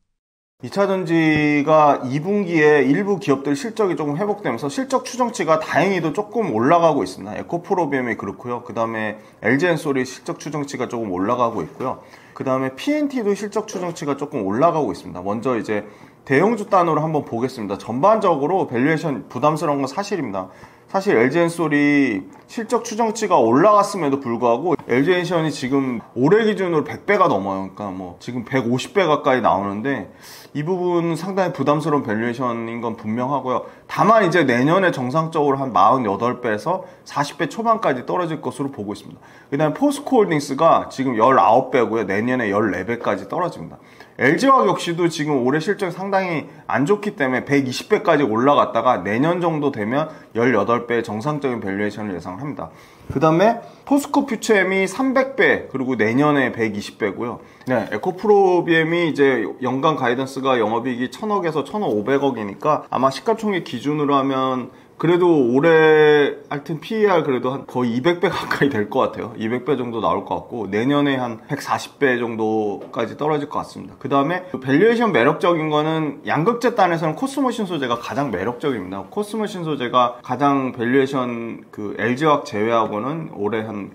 2차전지가 2분기에 일부 기업들 실적이 조금 회복되면서 실적 추정치가 다행히도 조금 올라가고 있습니다. 에코프로비엠이 그렇고요. 그 다음에 LG엔솔이 실적 추정치가 조금 올라가고 있고요. 그 다음에 PNT도 실적 추정치가 조금 올라가고 있습니다. 먼저 이제 대형주 단으로 한번 보겠습니다. 전반적으로 밸류에이션 부담스러운 건 사실입니다. 사실 LG엔솔이 실적 추정치가 올라갔음에도 불구하고 LG엔션이 지금 올해 기준으로 100배가 넘어요. 그러니까 뭐 지금 150배 가까이 나오는데 이 부분 상당히 부담스러운 밸류에이션인 건 분명하고요. 다만 이제 내년에 정상적으로 한 48배에서 40배 초반까지 떨어질 것으로 보고 있습니다. 그 다음에 포스코홀딩스가 지금 19배고요. 내년에 14배까지 떨어집니다. LG화학 역시도 지금 올해 실적이 상당히 안 좋기 때문에 120배까지 올라갔다가 내년 정도 되면 18배의 정상적인 밸류에이션을 예상합니다. 그 다음에 포스코 퓨처엠이 300배, 그리고 내년에 120배고요. 네, 에코프로비엠이 이제 연간 가이던스가 영업이익이 1000억에서 1500억이니까 아마 시가총액 기준으로 하면 그래도 올해 하여튼 PER 그래도 한 거의 200배 가까이 될 것 같아요. 200배 정도 나올 것 같고 내년에 한 140배 정도까지 떨어질 것 같습니다. 그 다음에 밸류에이션 매력적인 거는 양극재 단에서는 코스모 신소재가 가장 매력적입니다. 코스모 신소재가 가장 밸류에이션 그 LG화학 제외하고는 올해 한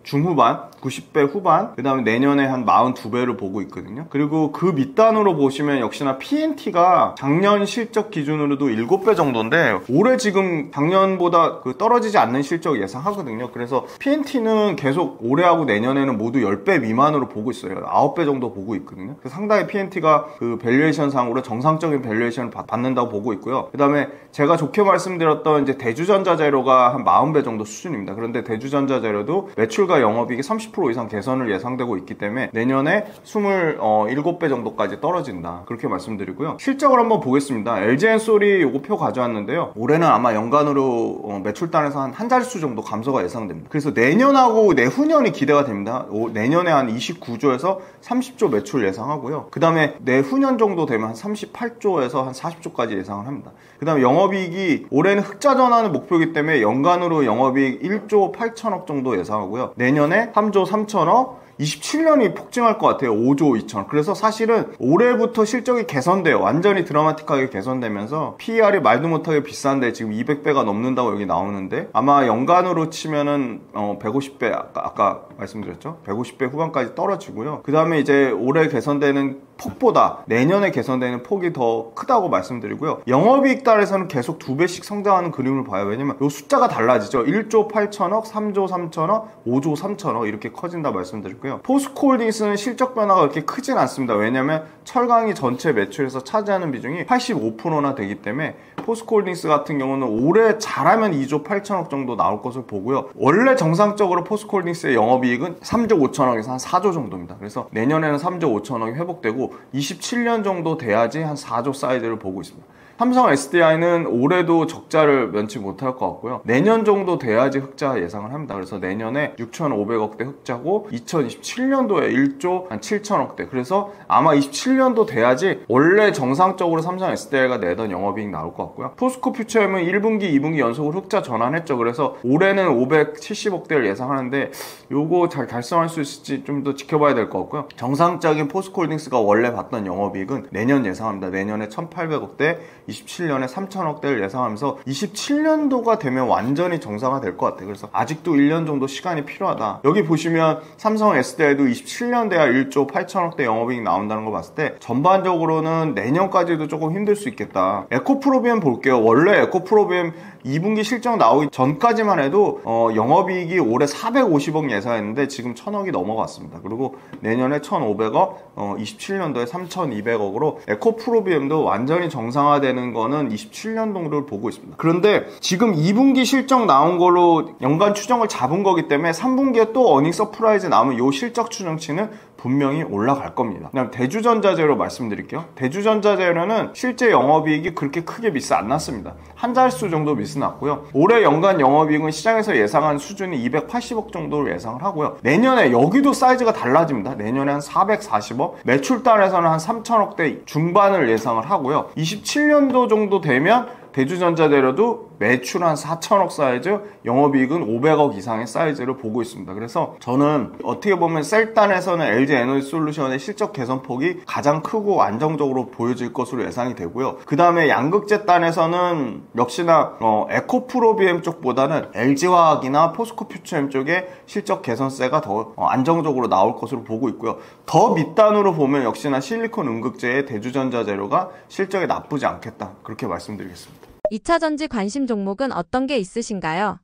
중후반, 90배 후반, 그 다음에 내년에 한 42배를 보고 있거든요. 그리고 그 밑단으로 보시면 역시나 PNT가 작년 실적 기준으로도 7배 정도인데 올해 지금 작년보다 떨어지지 않는 실적 예상하거든요. 그래서 PNT는 계속 올해하고 내년에는 모두 10배 미만으로 보고 있어요. 9배 정도 보고 있거든요. 그래서 상당히 PNT가 그 밸류에이션 상으로 정상적인 밸류에이션을 받는다고 보고 있고요. 그 다음에 제가 좋게 말씀드렸던 이제 대주전자재료가 한 40배 정도 수준입니다. 그런데 대주전자재료도 매출과 영업이익이 30% 이상 개선을 예상되고 있기 때문에 내년에 27배 정도까지 떨어진다. 그렇게 말씀드리고요. 실적을 한번 보겠습니다. LG엔솔이 요거 표 가져왔는데요. 올해는 아마 연간으로 매출단에서 한 자릿수 정도 감소가 예상됩니다. 그래서 내년하고 내후년이 기대가 됩니다. 내년에 한 29조에서 30조 매출 예상하고요. 그 다음에 내후년 정도 되면 한 38조에서 한 40조까지 예상을 합니다. 그 다음에 영업이익이 올해는 흑자 전환의 목표이기 때문에 연간으로 영업이익 1조 8천억 정도 예상하고요. 내년에 3조 3천억, 27년이 폭증할 것 같아요. 5조 2천. 그래서 사실은 올해부터 실적이 개선돼요. 완전히 드라마틱하게 개선되면서 PER이 말도 못하게 비싼데 지금 200배가 넘는다고 여기 나오는데 아마 연간으로 치면은 150배 아까 말씀드렸죠. 150배 후반까지 떨어지고요. 그 다음에 이제 올해 개선되는 폭보다 내년에 개선되는 폭이 더 크다고 말씀드리고요. 영업이익 달에서는 계속 2배씩 성장하는 그림을 봐요. 왜냐면 이 숫자가 달라지죠. 1조 8천억, 3조 3천억, 5조 3천억 이렇게 커진다 말씀드렸고요. 포스코홀딩스는 실적 변화가 그렇게 크진 않습니다. 왜냐면 철강이 전체 매출에서 차지하는 비중이 85%나 되기 때문에 포스코홀딩스 같은 경우는 올해 잘하면 2조 8천억 정도 나올 것을 보고요. 원래 정상적으로 포스코홀딩스의 영업이익은 3조 5천억에서 한 4조 정도입니다. 그래서 내년에는 3조 5천억이 회복되고 27년 정도 돼야지 한 4조 사이즈를 보고 있습니다. 삼성 SDI는 올해도 적자를 면치 못할 것 같고요. 내년 정도 돼야지 흑자 예상을 합니다. 그래서 내년에 6,500억대 흑자고 2027년도에 1조 한 7천억대. 그래서 아마 27년도 돼야지 원래 정상적으로 삼성 SDI가 내던 영업이익 나올 것 같고요. 포스코 퓨처엠은 1분기, 2분기 연속으로 흑자 전환했죠. 그래서 올해는 570억대를 예상하는데 요거 잘 달성할 수 있을지 좀 더 지켜봐야 될 것 같고요. 정상적인 포스코홀딩스가 원래 봤던 영업이익은 내년 예상합니다. 내년에 1,800억대, 27년에 3천억대를 예상하면서 27년도가 되면 완전히 정상화 될 것 같아요. 그래서 아직도 1년 정도 시간이 필요하다. 여기 보시면 삼성 SDI도 27년 돼야 1조 8천억대 영업이익 나온다는 거 봤을 때 전반적으로는 내년까지도 조금 힘들 수 있겠다. 에코프로비엠 볼게요. 원래 에코프로비엠 2분기 실적 나오기 전까지만 해도 영업이익이 올해 450억 예상했는데 지금 1000억이 넘어갔습니다. 그리고 내년에 1500억, 27년도에 3200억으로 에코프로비엠도 완전히 정상화되는 거는 27년 정도를 보고 있습니다. 그런데 지금 2분기 실적 나온 걸로 연간 추정을 잡은 거기 때문에 3분기에 또 어닝 서프라이즈 나오면 이 실적 추정치는 분명히 올라갈 겁니다. 그다음 대주전자재료 말씀드릴게요. 대주전자재료는 실제 영업이익이 그렇게 크게 미스 안 났습니다. 한 자릿수 정도 미스 났고요. 올해 연간 영업이익은 시장에서 예상한 수준이 280억 정도를 예상을 하고요. 내년에 여기도 사이즈가 달라집니다. 내년에 한 440억, 매출단에서는 한 3천억대 중반을 예상을 하고요. 27년도 정도 되면 대주전자재료도 매출 한 4천억 사이즈, 영업이익은 500억 이상의 사이즈를 보고 있습니다. 그래서 저는 어떻게 보면 셀단에서는 LG에너지솔루션의 실적 개선폭이 가장 크고 안정적으로 보여질 것으로 예상이 되고요. 그 다음에 양극재단에서는 역시나 에코프로비엠 쪽보다는 LG화학이나 포스코퓨처엠 쪽의 실적 개선세가 더 안정적으로 나올 것으로 보고 있고요. 더 밑단으로 보면 역시나 실리콘 음극재의 대주전자재료가 실적이 나쁘지 않겠다. 그렇게 말씀드리겠습니다. 2차전지 관심 종목은 어떤 게 있으신가요?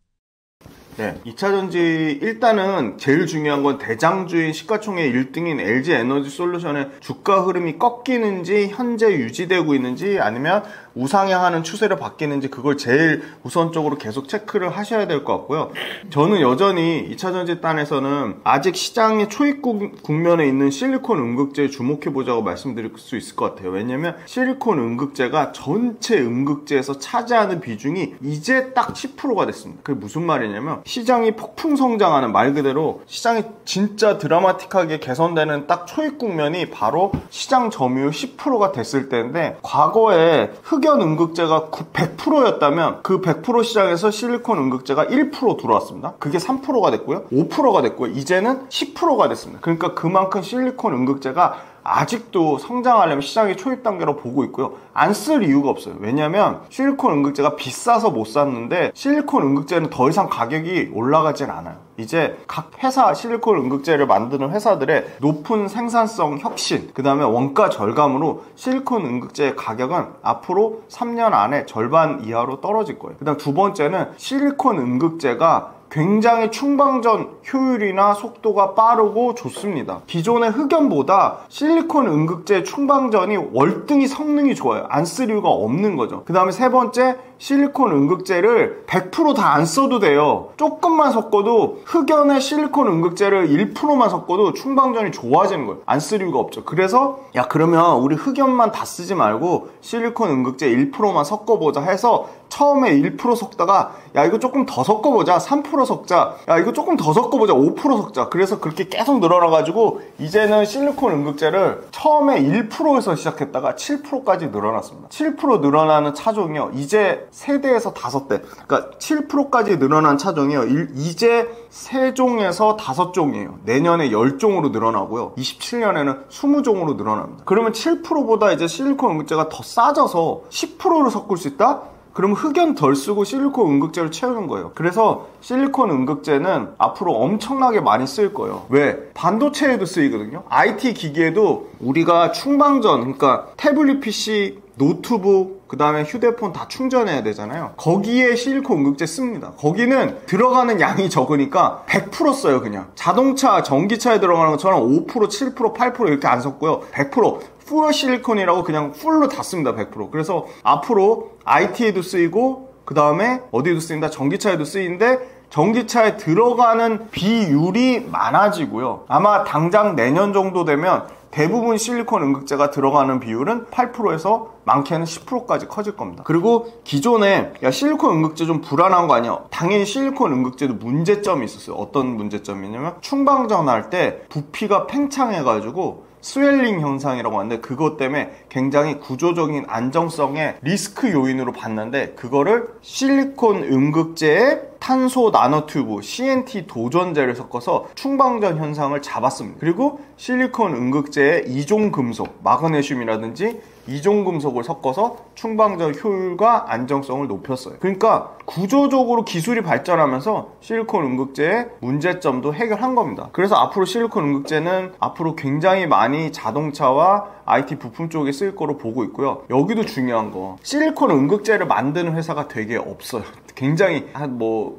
네, 2차전지 일단은 제일 중요한 건 대장주인 시가총액 1등인 LG에너지솔루션의 주가 흐름이 꺾이는지 현재 유지되고 있는지 아니면 우상향하는 추세로 바뀌는지 그걸 제일 우선적으로 계속 체크를 하셔야 될 것 같고요. 저는 여전히 2차전지 단에서는 아직 시장의 초입 국면에 있는 실리콘 음극재에 주목해보자고 말씀드릴 수 있을 것 같아요. 왜냐면 실리콘 음극재가 전체 음극재에서 차지하는 비중이 이제 딱 10%가 됐습니다. 그게 무슨 말이냐면 시장이 폭풍 성장하는, 말 그대로 시장이 진짜 드라마틱하게 개선되는 딱 초입 국면이 바로 시장 점유율 10%가 됐을 때인데, 과거에 흑연 음극재가 100%였다면 그 100% 시장에서 실리콘 음극재가 1% 들어왔습니다. 그게 3%가 됐고요, 5%가 됐고요, 이제는 10%가 됐습니다. 그러니까 그만큼 실리콘 음극재가 아직도 성장하려면 시장의 초입 단계로 보고 있고요. 안 쓸 이유가 없어요. 왜냐면 실리콘 음극재가 비싸서 못 샀는데 실리콘 음극재는 더 이상 가격이 올라가진 않아요. 이제 각 회사, 실리콘 음극재를 만드는 회사들의 높은 생산성 혁신, 그 다음에 원가 절감으로 실리콘 음극재의 가격은 앞으로 3년 안에 절반 이하로 떨어질 거예요. 그 다음 두 번째는 실리콘 음극재가 굉장히 충방전 효율이나 속도가 빠르고 좋습니다. 기존의 흑연보다 실리콘 음극재 충방전이 월등히 성능이 좋아요. 안 쓸 이유가 없는 거죠. 그 다음에 세 번째, 실리콘 음극재를 100% 다 안 써도 돼요. 조금만 섞어도, 흑연의 실리콘 음극재를 1%만 섞어도 충방전이 좋아지는 거예요. 안 쓸 이유가 없죠. 그래서 야, 그러면 우리 흑연만 다 쓰지 말고 실리콘 음극재 1%만 섞어보자 해서 처음에 1% 섞다가 야, 이거 조금 더 섞어보자, 3% 섞자, 야, 이거 조금 더 섞어보자, 5% 섞자. 그래서 그렇게 계속 늘어나가지고 이제는 실리콘 음극재를 처음에 1%에서 시작했다가 7%까지 늘어났습니다. 7% 늘어나는 차종이요, 이제 3대에서 5대, 그러니까 7%까지 늘어난 차종이요, 이제 3종에서 5종이에요. 내년에 10종으로 늘어나고요, 27년에는 20종으로 늘어납니다. 그러면 7%보다 이제 실리콘 음극재가 더 싸져서 10%를 섞을 수 있다? 그럼 흑연 덜 쓰고 실리콘 음극재를 채우는 거예요. 그래서 실리콘 음극재는 앞으로 엄청나게 많이 쓰일 거예요. 왜? 반도체에도 쓰이거든요. IT 기기에도 우리가 충방전, 그러니까 태블릿 PC, 노트북, 그 다음에 휴대폰 다 충전해야 되잖아요. 거기에 실리콘 음극재 씁니다. 거기는 들어가는 양이 적으니까 100% 써요. 그냥 자동차, 전기차에 들어가는 것처럼 5%, 7%, 8% 이렇게 안 섞고요, 100% 풀 실리콘이라고 그냥 풀로 다 씁니다. 100%. 그래서 앞으로 IT에도 쓰이고, 그 다음에 어디에도 쓰인다? 전기차에도 쓰이는데, 전기차에 들어가는 비율이 많아지고요. 아마 당장 내년 정도 되면 대부분 실리콘 음극재가 들어가는 비율은 8%에서 많게는 10%까지 커질 겁니다. 그리고 기존에 야, 실리콘 음극재 좀 불안한 거 아니야? 당연히 실리콘 음극재도 문제점이 있었어요. 어떤 문제점이냐면 충방전 할 때 부피가 팽창해가지고 스웰링 현상이라고 하는데, 그것 때문에 굉장히 구조적인 안정성의 리스크 요인으로 봤는데, 그거를 실리콘 음극재에 탄소 나노튜브 CNT 도전제를 섞어서 충방전 현상을 잡았습니다. 그리고 실리콘 음극재에 이종금속, 마그네슘이라든지 이종금속을 섞어서 충방전 효율과 안정성을 높였어요. 그러니까 구조적으로 기술이 발전하면서 실리콘 음극재의 문제점도 해결한 겁니다. 그래서 앞으로 실리콘 음극재는 앞으로 굉장히 많이 자동차와 IT 부품 쪽에 쓰일 거로 보고 있고요. 여기도 중요한 거, 실리콘 음극재를 만드는 회사가 되게 없어요. 굉장히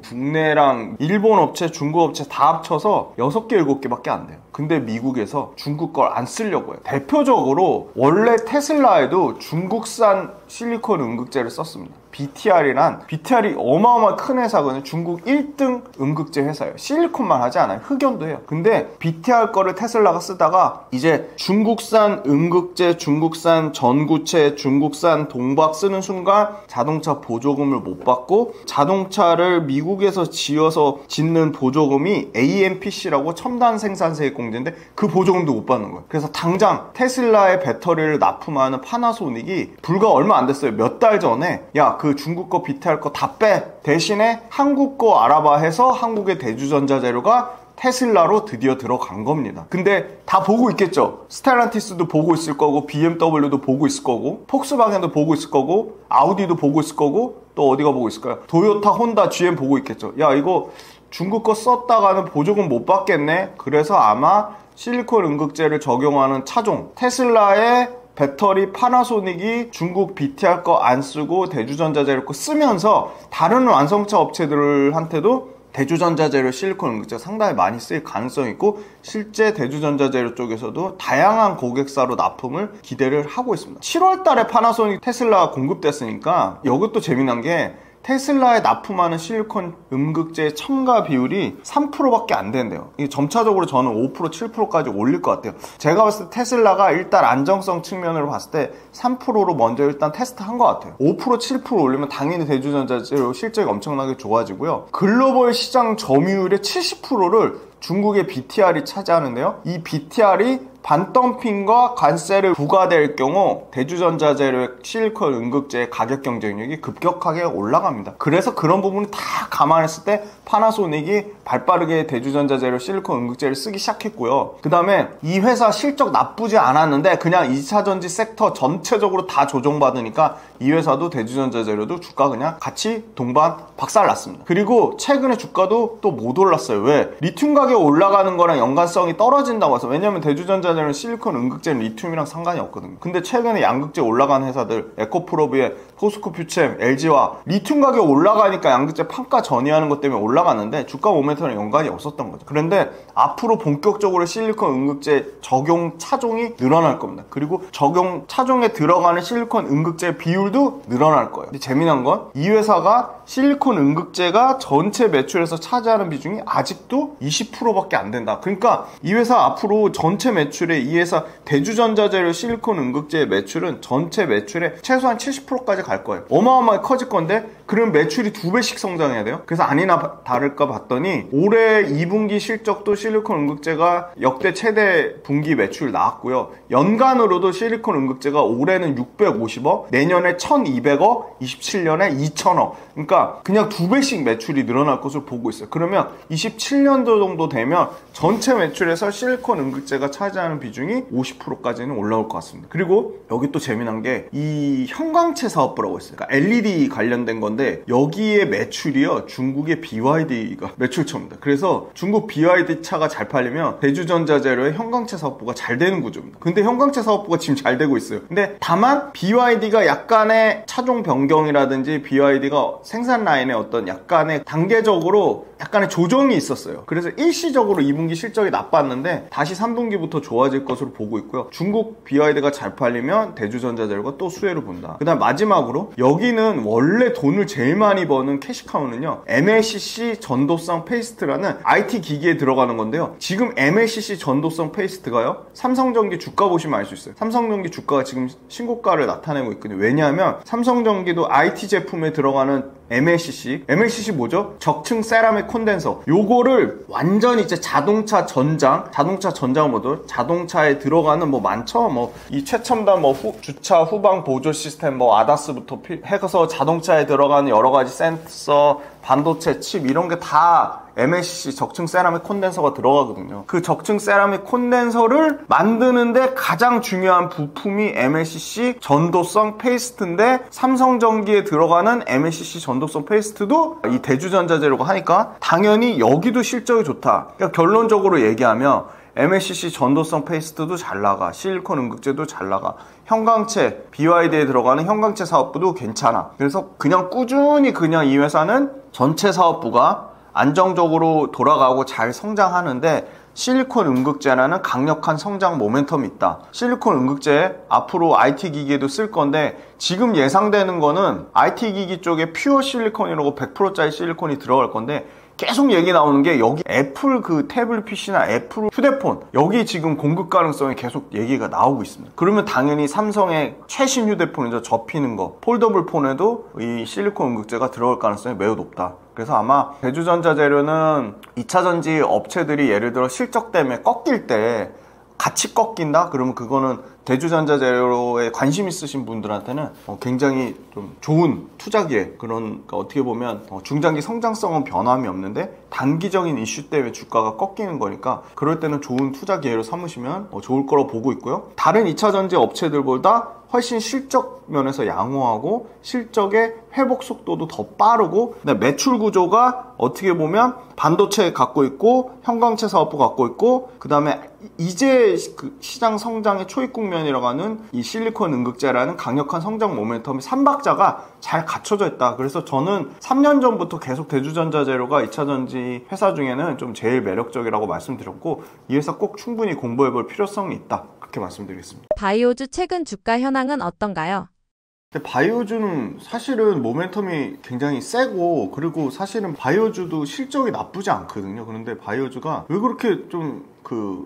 국내랑 일본 업체, 중국 업체 다 합쳐서 6개, 7개밖에 안 돼요. 근데 미국에서 중국 걸 안 쓰려고 해요. 대표적으로 원래 테슬라에도 중국산 실리콘 음극재를 썼습니다. BTR이 어마어마한 큰 회사거든요. 중국 1등 음극재 회사예요. 실리콘만 하지 않아요. 흑연도 해요. 근데 BTR 거를 테슬라가 쓰다가 이제 중국산 음극재, 중국산 전구체, 중국산 동박 쓰는 순간 자동차 보조금을 못 받고, 자동차를 미국에서 지어서 짓는 보조금이 AMPC라고 첨단 생산세액 공제인데 그 보조금도 못 받는 거예요. 그래서 당장 테슬라의 배터리를 납품하는 파나소닉이 불과 얼마 안 됐어요. 몇 달 전에 야, 그 중국 거 BTR 거 다 빼, 대신에 한국 거 알아봐 해서 한국의 대주전자 재료가 테슬라로 드디어 들어간 겁니다. 근데 다 보고 있겠죠. 스텔란티스도 보고 있을 거고, BMW도 보고 있을 거고, 폭스바겐도 보고 있을 거고, 아우디도 보고 있을 거고, 또 어디가 보고 있을까요? 도요타, 혼다, GM 보고 있겠죠. 야, 이거 중국 거 썼다가는 보조금 못 받겠네. 그래서 아마 실리콘 음극재를 적용하는 차종, 테슬라의 배터리 파나소닉이 중국 BTR 거 안 쓰고 대주전자 재료 거 쓰면서 다른 완성차 업체들한테도 대주전자 재료 실리콘 응급제가 상당히 많이 쓰일 가능성이 있고 실제 대주전자 재료 쪽에서도 다양한 고객사로 납품을 기대를 하고 있습니다. 7월 달에 파나소닉 테슬라 공급됐으니까 이것도 재미난 게 테슬라에 납품하는 실리콘 음극재 첨가 비율이 3%밖에 안 된대요. 이게 점차적으로 저는 5%, 7%까지 올릴 것 같아요. 제가 봤을 때 테슬라가 일단 안정성 측면으로 봤을 때 3%로 먼저 일단 테스트한 것 같아요. 5%, 7% 올리면 당연히 대주전자 재료 실적이 엄청나게 좋아지고요. 글로벌 시장 점유율의 70%를 중국의 BTR이 차지하는데요. 이 BTR이 반덤핑과 관세를 부과될 경우 대주전자 재료의 실리콘 음극재의 가격 경쟁력이 급격하게 올라갑니다. 그래서 그런 부분을 다 감안했을 때 파나소닉이 발빠르게 대주전자 재료 실리콘 음극재를 쓰기 시작했고요. 그 다음에 이 회사 실적 나쁘지 않았는데 그냥 2차전지 섹터 전체적으로 다 조정받으니까 이 회사도 대주전자 재료도 주가 그냥 같이 동반 박살났습니다. 그리고 최근에 주가도 또 못 올랐어요. 왜? 리튬 가격 올라가는 거랑 연관성이 떨어진다고 해서. 왜냐면 대주전자 재료는 실리콘 음극재는 리튬이랑 상관이 없거든요. 근데 최근에 양극재 올라간 회사들 에코프로비에 포스코 퓨챔, LG와 리튬 가격 올라가니까 양극재 판가 전이하는 것 때문에 올라갔는데 주가 모멘텀에 연관이 없었던 거죠. 그런데 앞으로 본격적으로 실리콘 음극재 적용 차종이 늘어날 겁니다. 그리고 적용 차종에 들어가는 실리콘 음극재 비율도 늘어날 거예요. 근데 재미난 건 이 회사가 실리콘 음극재가 전체 매출에서 차지하는 비중이 아직도 20%밖에 안 된다. 그러니까 이 회사 앞으로 전체 매출에 이 회사 대주전자 재료 실리콘 음극재의 매출은 전체 매출의 최소한 70%까지 갈 거예요. 어마어마하게 커질 건데 그럼 매출이 2배씩 성장해야 돼요. 그래서 아니나 다를까 봤더니 올해 2분기 실적도 실리콘 음극재가 역대 최대 분기 매출 나왔고요. 연간으로도 실리콘 음극재가 올해는 650억, 내년에 1200억, 27년에 2000억. 그러니까 그냥 2배씩 매출이 늘어날 것으로 보고 있어요. 그러면 27년도 정도 되면 전체 매출에서 실리콘 음극재가 차지하는 비중이 50%까지는 올라올 것 같습니다. 그리고 여기 또 재미난 게 이 형광체 사업부라고 있어요. 그러니까 LED 관련된 건데 여기에 매출이요 중국의 BYD가 매출처입니다. 그래서 중국 BYD 차가 잘 팔리면 대주전자 재료의 형광체 사업부가 잘 되는 구조입니다. 근데 형광체 사업부가 지금 잘 되고 있어요. 근데 다만 BYD가 약간의 차종 변경이라든지 BYD가 생산 라인에 어떤 약간의 단계적으로 약간의 조정이 있었어요. 그래서 일시적으로 2분기 실적이 나빴는데 다시 3분기부터 좋아질 것으로 보고 있고요. 중국 BYD가 잘 팔리면 대주전자 재료가 또 수혜를 본다. 그 다음 마지막으로 여기는 원래 돈을 제일 많이 버는 캐시카우는요 MLCC 전도성 페이스트라는 IT 기기에 들어가는 건데요. 지금 MLCC 전도성 페이스트가요 삼성전기 주가 보시면 알 수 있어요. 삼성전기 주가가 지금 신고가를 나타내고 있거든요. 왜냐하면 삼성전기도 IT 제품에 들어가는 MLCC 뭐죠? 적층 세라믹 콘덴서. 요거를 완전히 이제 자동차의 뭐죠? 자동차에 들어가는 뭐 많죠? 뭐 이 최첨단 뭐 주차 후방 보조 시스템 뭐 아다스부터 해서 자동차에 들어가는 여러 가지 센서, 반도체 칩 이런 게 다 MLCC 적층 세라믹 콘덴서가 들어가거든요. 그 적층 세라믹 콘덴서를 만드는데 가장 중요한 부품이 MLCC 전도성 페이스트인데 삼성전기에 들어가는 MLCC 전도성 페이스트도 이 대주전자 재료가 하니까 당연히 여기도 실적이 좋다. 그러니까 결론적으로 얘기하면 MLCC 전도성 페이스트도 잘 나가, 실리콘 음극재도 잘 나가, 형광체, BYD에 들어가는 형광체 사업부도 괜찮아. 그래서 그냥 꾸준히 그냥 이 회사는 전체 사업부가 안정적으로 돌아가고 잘 성장하는데 실리콘 음극재라는 강력한 성장 모멘텀이 있다. 실리콘 음극재 앞으로 IT 기기에도 쓸 건데 지금 예상되는 거는 IT 기기 쪽에 퓨어 실리콘이라고 100%짜리 실리콘이 들어갈 건데 계속 얘기 나오는 게 여기 애플 그 태블릿 PC나 애플 휴대폰 여기 지금 공급 가능성이 계속 얘기가 나오고 있습니다. 그러면 당연히 삼성의 최신 휴대폰이죠. 접히는 거 폴더블 폰에도 이 실리콘 음극재가 들어갈 가능성이 매우 높다. 그래서 아마 대주전자 재료는 2차전지 업체들이 예를 들어 실적 때문에 꺾일 때 같이 꺾인다? 그러면 그거는 대주전자 재료에 관심 있으신 분들한테는 굉장히 좀 좋은 투자 기회. 그러니까 어떻게 보면 중장기 성장성은 변함이 없는데 단기적인 이슈 때문에 주가가 꺾이는 거니까 그럴 때는 좋은 투자 기회로 삼으시면 좋을 거라고 보고 있고요. 다른 2차전지 업체들보다 훨씬 실적 면에서 양호하고 실적의 회복 속도도 더 빠르고 매출 구조가 어떻게 보면 반도체 갖고 있고 형광체 사업부 갖고 있고 그 다음에 이제 그 시장 성장의 초입 국면이라고 하는 이 실리콘 응급제라는 강력한 성장 모멘텀이 3박자가 잘 갖춰져 있다. 그래서 저는 3년 전부터 계속 대주전자재료가 2차전지 회사 중에는 좀 제일 매력적이라고 말씀드렸고 이 회사 꼭 충분히 공부해 볼 필요성이 있다. 그렇게 말씀드리겠습니다. 바이오주 최근 주가 현황은 어떤가요? 근데 바이오주는 사실은 모멘텀이 굉장히 세고 그리고 사실은 바이오주도 실적이 나쁘지 않거든요. 그런데 바이오주가 왜 그렇게 좀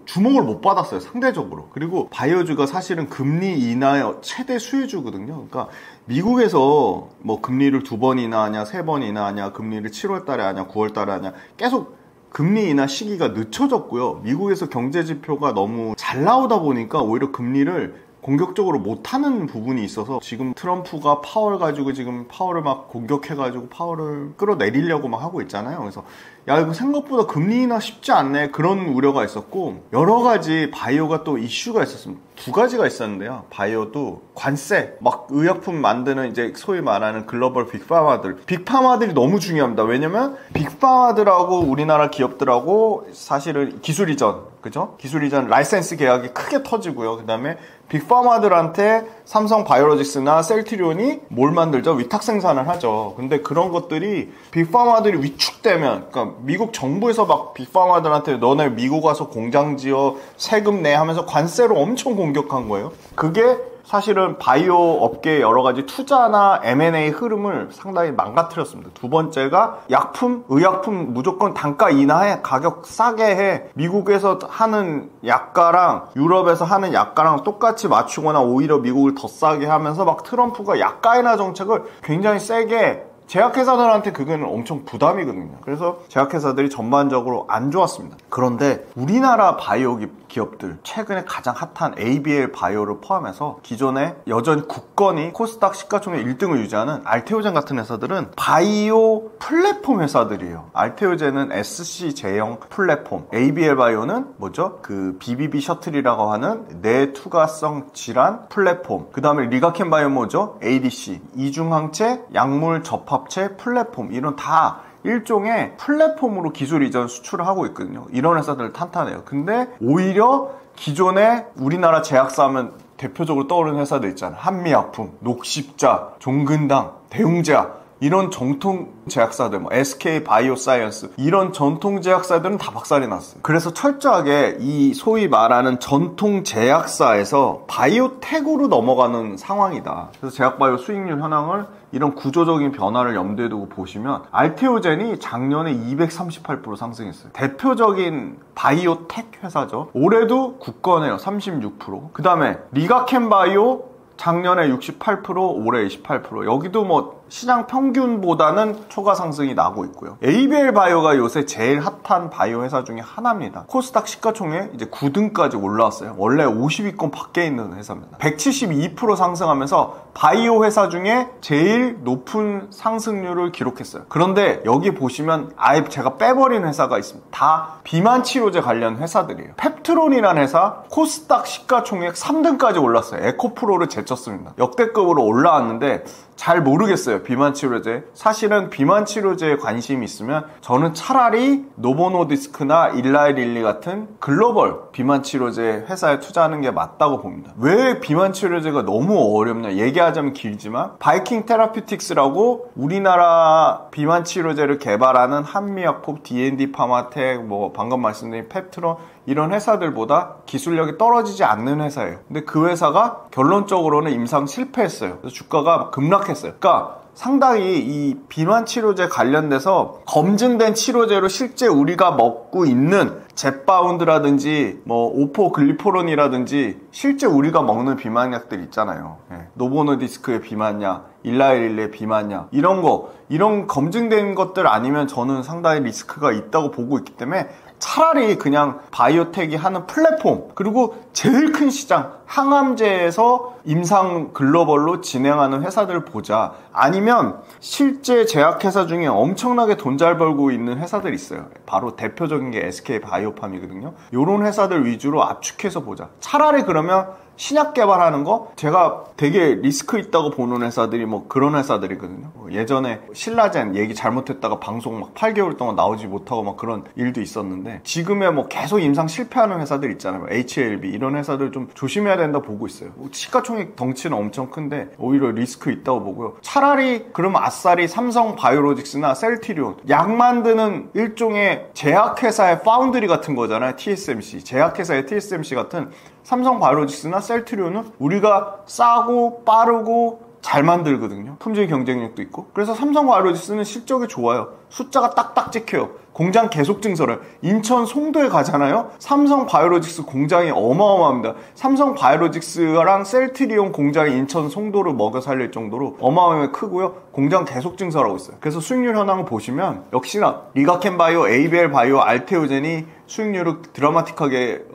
주목을 못 받았어요, 상대적으로. 그리고 바이오주가 사실은 금리 인하의 최대 수혜주거든요. 그러니까 미국에서 뭐 금리를 2번이나 하냐 3번이나 하냐 금리를 7월 달에 하냐 9월 달에 하냐 계속 금리 인하 시기가 늦춰졌고요. 미국에서 경제 지표가 너무 잘 나오다 보니까 오히려 금리를 공격적으로 못하는 부분이 있어서 지금 트럼프가 파월 가지고 지금 파월을 막 공격해가지고 파월을 끌어내리려고 막 하고 있잖아요. 그래서 야 이거 생각보다 금리 인하 쉽지 않네 그런 우려가 있었고 여러 가지 바이오가 또 이슈가 있었습니다. 2가지가 있었는데요. 바이오도 관세 막 의약품 만드는 이제 소위 말하는 글로벌 빅파마들이 너무 중요합니다. 왜냐면 빅파마들하고 우리나라 기업들하고 사실은 기술 이전 그죠? 기술 이전 라이센스 계약이 크게 터지고요. 그 다음에 빅파마들한테 삼성 바이오로직스나 셀트리온이 뭘 만들죠? 위탁 생산을 하죠. 근데 그런 것들이 빅파마들이 위축되면 그러니까 미국 정부에서 막 빅파마들한테 너네 미국 와서 공장 지어 세금 내 하면서 관세로 엄청 공격한 거예요. 그게 사실은 바이오 업계의 여러 가지 투자나 M&A 흐름을 상당히 망가뜨렸습니다. 2번째가 약품, 의약품 무조건 단가 인하해, 가격 싸게 해. 미국에서 하는 약가랑 유럽에서 하는 약가랑 똑같이 맞추거나 오히려 미국을 더 싸게 하면서 막 트럼프가 약가 인하 정책을 굉장히 세게 제약회사들한테 그거는 엄청 부담이거든요. 그래서 제약회사들이 전반적으로 안 좋았습니다. 그런데 우리나라 바이오 기업들 최근에 가장 핫한 ABL 바이오를 포함해서 기존에 여전히 굳건히 코스닥 시가총액 1등을 유지하는 알테오젠 같은 회사들은 바이오 플랫폼 회사들이에요. 알테오젠은 SC 제형 플랫폼, ABL 바이오는 뭐죠? 그 BBB 셔틀이라고 하는 내투가성 질환 플랫폼. 그 다음에 리가켄 바이오 뭐죠? ADC, 이중항체 약물 접합체 플랫폼. 이런 다 일종의 플랫폼으로 기술 이전 수출을 하고 있거든요. 이런 회사들 탄탄해요. 근데 오히려 기존에 우리나라 제약사 하면 대표적으로 떠오르는 회사들 있잖아요. 한미약품, 녹십자, 종근당, 대웅제약 이런 전통 제약사들, 뭐 SK 바이오사이언스 이런 전통 제약사들은 다 박살이 났어요. 그래서 철저하게 이 소위 말하는 전통 제약사에서 바이오텍으로 넘어가는 상황이다. 그래서 제약바이오 수익률 현황을 이런 구조적인 변화를 염두에 두고 보시면 알테오젠이 작년에 238% 상승했어요. 대표적인 바이오텍 회사죠. 올해도 굳건해요. 36%. 그 다음에 리가켄 바이오 작년에 68%, 올해 28%. 여기도 뭐 시장 평균보다는 초과 상승이 나고 있고요. ABL 바이오가 요새 제일 핫한 바이오 회사 중에 하나입니다. 코스닥 시가총액 이제 9등까지 올라왔어요. 원래 50위권 밖에 있는 회사입니다. 172% 상승하면서 바이오 회사 중에 제일 높은 상승률을 기록했어요. 그런데 여기 보시면 아예 제가 빼버린 회사가 있습니다. 다 비만 치료제 관련 회사들이에요. 펩트론이라는 회사 코스닥 시가총액 3등까지 올랐어요. 에코프로를 제쳤습니다. 역대급으로 올라왔는데 잘 모르겠어요. 비만 치료제. 사실은 비만 치료제에 관심이 있으면 저는 차라리 노보노디스크나 일라이릴리 같은 글로벌 비만 치료제 회사에 투자하는 게 맞다고 봅니다. 왜 비만 치료제가 너무 어렵냐 얘기하자면 길지만 바이킹 테라피틱스라고 우리나라 비만 치료제를 개발하는 한미약품, D&D 파마텍, 뭐 방금 말씀드린 펩트론 이런 회사들보다 기술력이 떨어지지 않는 회사예요. 근데 그 회사가 결론적으로는 임상 실패했어요. 그래서 주가가 급락했어요. 그러니까 상당히 이 비만 치료제 관련돼서 검증된 치료제로 실제 우리가 먹고 있는 젯바운드라든지 뭐 오포글리포론이라든지 실제 우리가 먹는 비만약들 있잖아요. 노보노디스크의 비만약, 일라이릴레의 비만약 이런 검증된 것들 아니면 저는 상당히 리스크가 있다고 보고 있기 때문에 차라리 그냥 바이오텍이 하는 플랫폼 그리고 제일 큰 시장 항암제에서 임상 글로벌로 진행하는 회사들 보자. 아니면 실제 제약회사 중에 엄청나게 돈 잘 벌고 있는 회사들 있어요. 바로 대표적인 게 SK 바이오팜이거든요. 이런 회사들 위주로 압축해서 보자. 차라리 그러면 신약 개발하는 거 제가 되게 리스크 있다고 보는 회사들이 뭐 그런 회사들이거든요. 예전에 신라젠 얘기 잘못했다가 방송 막 8개월 동안 나오지 못하고 막 그런 일도 있었는데 지금의 뭐 계속 임상 실패하는 회사들 있잖아요. HLB 이런 회사들 좀 조심해야 된다 보고 있어요. 시가총액 덩치는 엄청 큰데 오히려 리스크 있다고 보고요. 차라리 그럼 아싸리 삼성 바이오로직스나 셀트리온 약 만드는 일종의 제약회사의 파운드리 같은 거잖아요. TSMC 제약회사의 TSMC 같은 삼성 바이오로직스나 셀트리온은 우리가 싸고 빠르고 잘 만들거든요. 품질 경쟁력도 있고. 그래서 삼성 바이오로직스는 실적이 좋아요. 숫자가 딱딱 찍혀요. 공장 계속 증설을 인천 송도에 가잖아요. 삼성 바이오로직스 공장이 어마어마합니다. 삼성 바이오로직스랑 셀트리온 공장이 인천 송도를 먹여 살릴 정도로 어마어마하게 크고요. 공장 계속 증설하고 있어요. 그래서 수익률 현황을 보시면 역시나 리가켄바이오, 에이벨 바이오, 알테오젠이 수익률을 드라마틱하게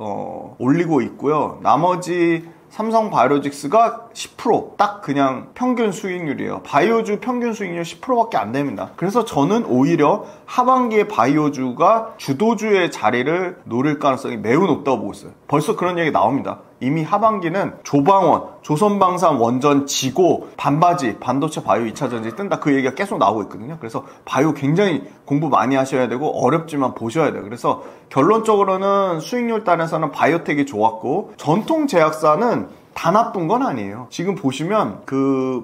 올리고 있고요. 나머지 삼성 바이오로직스가 10% 딱 그냥 평균 수익률이에요. 바이오주 평균 수익률 10%밖에 안 됩니다. 그래서 저는 오히려 하반기에 바이오주가 주도주의 자리를 노릴 가능성이 매우 높다고 보고 있어요. 벌써 그런 얘기 나옵니다. 이미 하반기는 조방원, 조선방산 원전 지고 반바지, 반도체 바이오 2차전지 뜬다 그 얘기가 계속 나오고 있거든요. 그래서 바이오 굉장히 공부 많이 하셔야 되고 어렵지만 보셔야 돼요. 그래서 결론적으로는 수익률 단에서는 바이오텍이 좋았고 전통 제약사는 다 나쁜 건 아니에요. 지금 보시면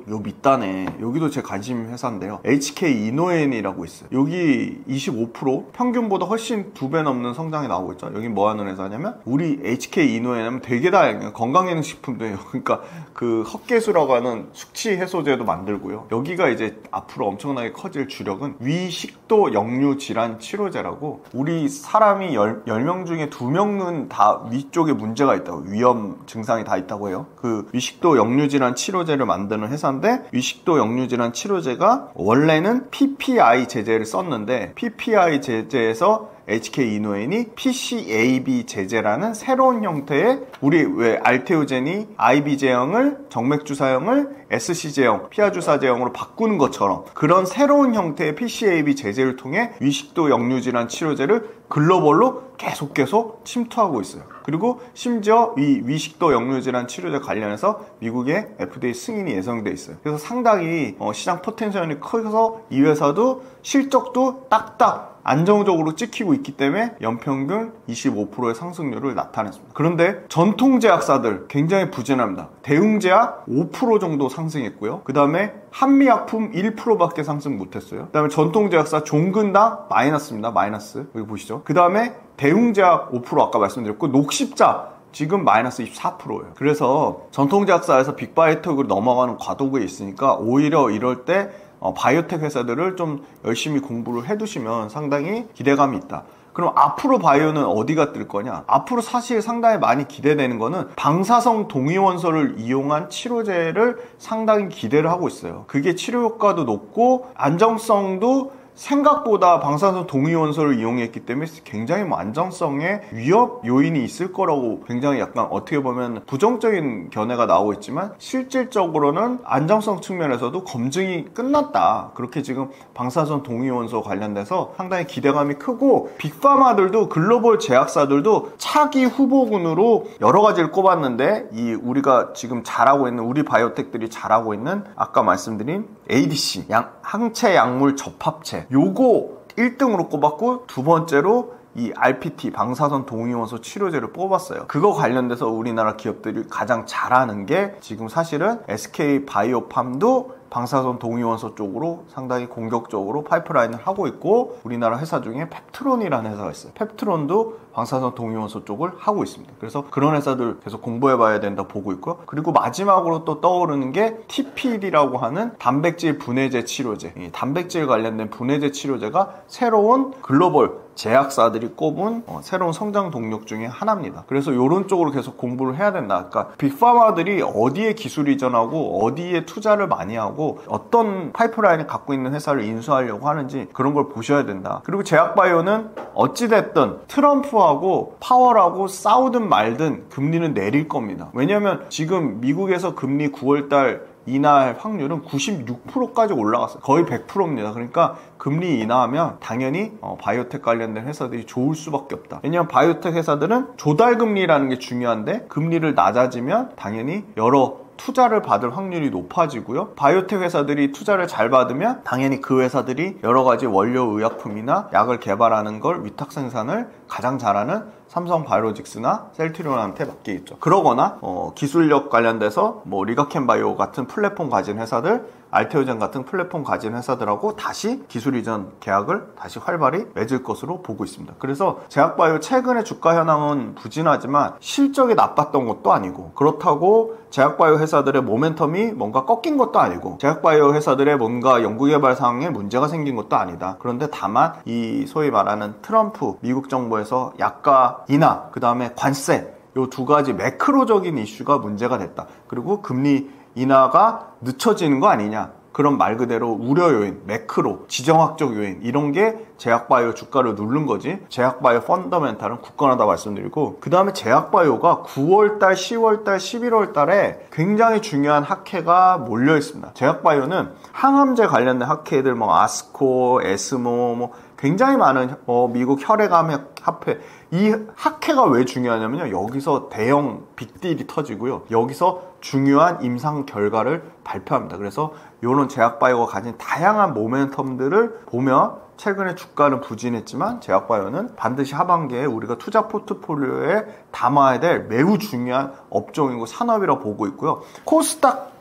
요 밑단에 여기도 제 관심 회사인데요. HK 이노엔이라고 있어요. 여기 25% 평균보다 훨씬 2배 넘는 성장이 나오고 있죠. 여기 뭐 하는 회사냐면 우리 HK 이노엔은 되게 다양해요. 건강기능식품도예요. 그러니까 그 헛개수라고 하는 숙취 해소제도 만들고요. 여기가 이제 앞으로 엄청나게 커질 주력은 위식도 역류 질환 치료제라고 우리 사람이 10명 중에 2명은 다 위쪽에 문제가 있다고 위험 증상이 다 있다고 해요. 그 위식도 역류질환 치료제를 만드는 회사인데 위식도 역류질환 치료제가 원래는 PPI 제제를 썼는데 PPI 제제에서 HK 이노엔이 PCAB 제제라는 새로운 형태의 우리 왜 알테오젠이 IB 제형을 정맥 주사형을 SC 제형, 피하 주사 제형으로 바꾸는 것처럼 그런 새로운 형태의 PCAB 제제를 통해 위식도 역류질환 치료제를 글로벌로 계속 침투하고 있어요. 그리고 심지어 이 위식도 역류질환 치료제 관련해서 미국의 FDA 승인이 예정돼 있어요. 그래서 상당히 시장 포텐셜이 커서 이 회사도 실적도 딱딱 안정적으로 찍히고 있기 때문에 연평균 25%의 상승률을 나타냈습니다. 그런데 전통제약사들 굉장히 부진합니다. 대웅제약 5% 정도 상승했고요. 그 다음에 한미약품 1%밖에 상승 못했어요. 그 다음에 전통제약사 종근당 마이너스입니다. 마이너스. 여기 보시죠. 그 다음에 대웅제약 5% 아까 말씀드렸고 녹십자 지금 마이너스 24%예요. 그래서 전통제약사에서 빅바이오텍으로 넘어가는 과도기에 있으니까 오히려 이럴 때 바이오텍 회사들을 좀 열심히 공부를 해두시면 상당히 기대감이 있다. 그럼 앞으로 바이오는 어디가 뜰 거냐? 앞으로 사실 상당히 많이 기대되는 거는 방사성 동위원소를 이용한 치료제를 상당히 기대를 하고 있어요. 그게 치료 효과도 높고 안정성도 생각보다 방사선 동위원소를 이용했기 때문에 굉장히 안정성에 위협 요인이 있을 거라고 굉장히 약간 어떻게 보면 부정적인 견해가 나오고 있지만 실질적으로는 안정성 측면에서도 검증이 끝났다. 그렇게 지금 방사선 동위원소 관련돼서 상당히 기대감이 크고 빅파마들도 글로벌 제약사들도 차기 후보군으로 여러 가지를 꼽았는데 이 우리가 지금 잘하고 있는 우리 바이오텍들이 잘하고 있는 아까 말씀드린 ADC 항체 약물 접합체 요거 1등으로 꼽았고 두 번째로 이 RPT 방사선 동위원소 치료제를 뽑았어요. 그거 관련돼서 우리나라 기업들이 가장 잘하는 게 지금 사실은 SK 바이오팜도 방사선 동위원소 쪽으로 상당히 공격적으로 파이프라인을 하고 있고 우리나라 회사 중에 펩트론이라는 회사가 있어요. 펩트론도 방사선 동위원소 쪽을 하고 있습니다. 그래서 그런 회사들 계속 공부해봐야 된다 보고 있고요. 그리고 마지막으로 또 떠오르는 게 TPD라고 하는 단백질 분해제 치료제. 이 단백질 관련된 분해제 치료제가 새로운 글로벌 제약사들이 꼽은 새로운 성장 동력 중에 하나입니다. 그래서 이런 쪽으로 계속 공부를 해야 된다. 그러니까 빅파마들이 어디에 기술 이전하고 어디에 투자를 많이 하고 어떤 파이프라인을 갖고 있는 회사를 인수하려고 하는지 그런 걸 보셔야 된다. 그리고 제약바이오는 어찌됐든 트럼프하고 파월하고 싸우든 말든 금리는 내릴 겁니다. 왜냐하면 지금 미국에서 금리 9월달 인하할 확률은 96%까지 올라갔어요. 거의 100%입니다. 그러니까 금리 인하하면 당연히 바이오텍 관련된 회사들이 좋을 수밖에 없다. 왜냐하면 바이오텍 회사들은 조달금리라는 게 중요한데 금리를 낮아지면 당연히 여러 투자를 받을 확률이 높아지고요. 바이오텍 회사들이 투자를 잘 받으면 당연히 그 회사들이 여러 가지 원료 의약품이나 약을 개발하는 걸 위탁 생산을 가장 잘하는 삼성바이오로직스나 셀트리온한테 맡기겠죠. 그러거나 기술력 관련돼서 리가켄바이오 같은 플랫폼 가진 회사들, 알테오젠 같은 플랫폼 가진 회사들하고 다시 기술 이전 계약을 다시 활발히 맺을 것으로 보고 있습니다. 그래서 제약바이오 최근의 주가 현황은 부진하지만 실적이 나빴던 것도 아니고, 그렇다고 제약바이오 회사들의 모멘텀이 뭔가 꺾인 것도 아니고, 제약바이오 회사들의 뭔가 연구개발 상황에 문제가 생긴 것도 아니다. 그런데 다만 이 소위 말하는 트럼프 미국 정부에서 약가 인하, 그 다음에 관세, 요 두 가지 매크로적인 이슈가 문제가 됐다. 그리고 금리 인하가 늦춰지는 거 아니냐, 그런 말 그대로 우려 요인, 매크로, 지정학적 요인, 이런 게 제약바이오 주가를 누른 거지, 제약바이오 펀더멘탈은 굳건하다 말씀드리고, 그 다음에 제약바이오가 9월달, 10월달, 11월달에 굉장히 중요한 학회가 몰려 있습니다. 제약바이오는 항암제 관련된 학회들, 아스코, 에스모, 굉장히 많은 미국 혈액암 학회, 이 학회가 왜 중요하냐면요, 여기서 대형 빅딜이 터지고요, 여기서 중요한 임상 결과를 발표합니다. 그래서 이런 제약바이오가 가진 다양한 모멘텀들을 보면 최근에 주가는 부진했지만 제약바이오는 반드시 하반기에 우리가 투자 포트폴리오에 담아야 될 매우 중요한 업종이고 산업이라고 보고 있고요. 코스닥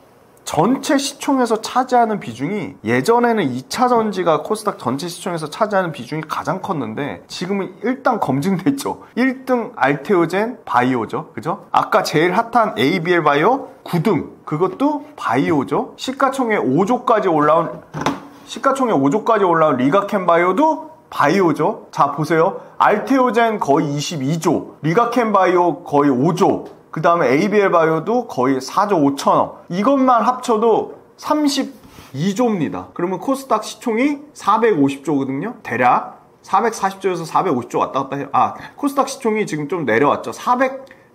전체 시총에서 차지하는 비중이, 예전에는 2차전지가 코스닥 전체 시총에서 차지하는 비중이 가장 컸는데 지금은 일단 검증됐죠. 1등 알테오젠 바이오죠. 그죠? 아까 제일 핫한 ABL 바이오 9등, 그것도 바이오죠. 시가총액 5조까지 올라온 리가켄 바이오도 바이오죠. 자, 보세요. 알테오젠 거의 22조, 리가켄 바이오 거의 5조, 그 다음에 ABL 바이오도 거의 4조 5천억. 이것만 합쳐도 32조입니다. 그러면 코스닥 시총이 450조거든요. 대략 440조에서 450조 왔다 갔다 해요. 코스닥 시총이 지금 좀 내려왔죠.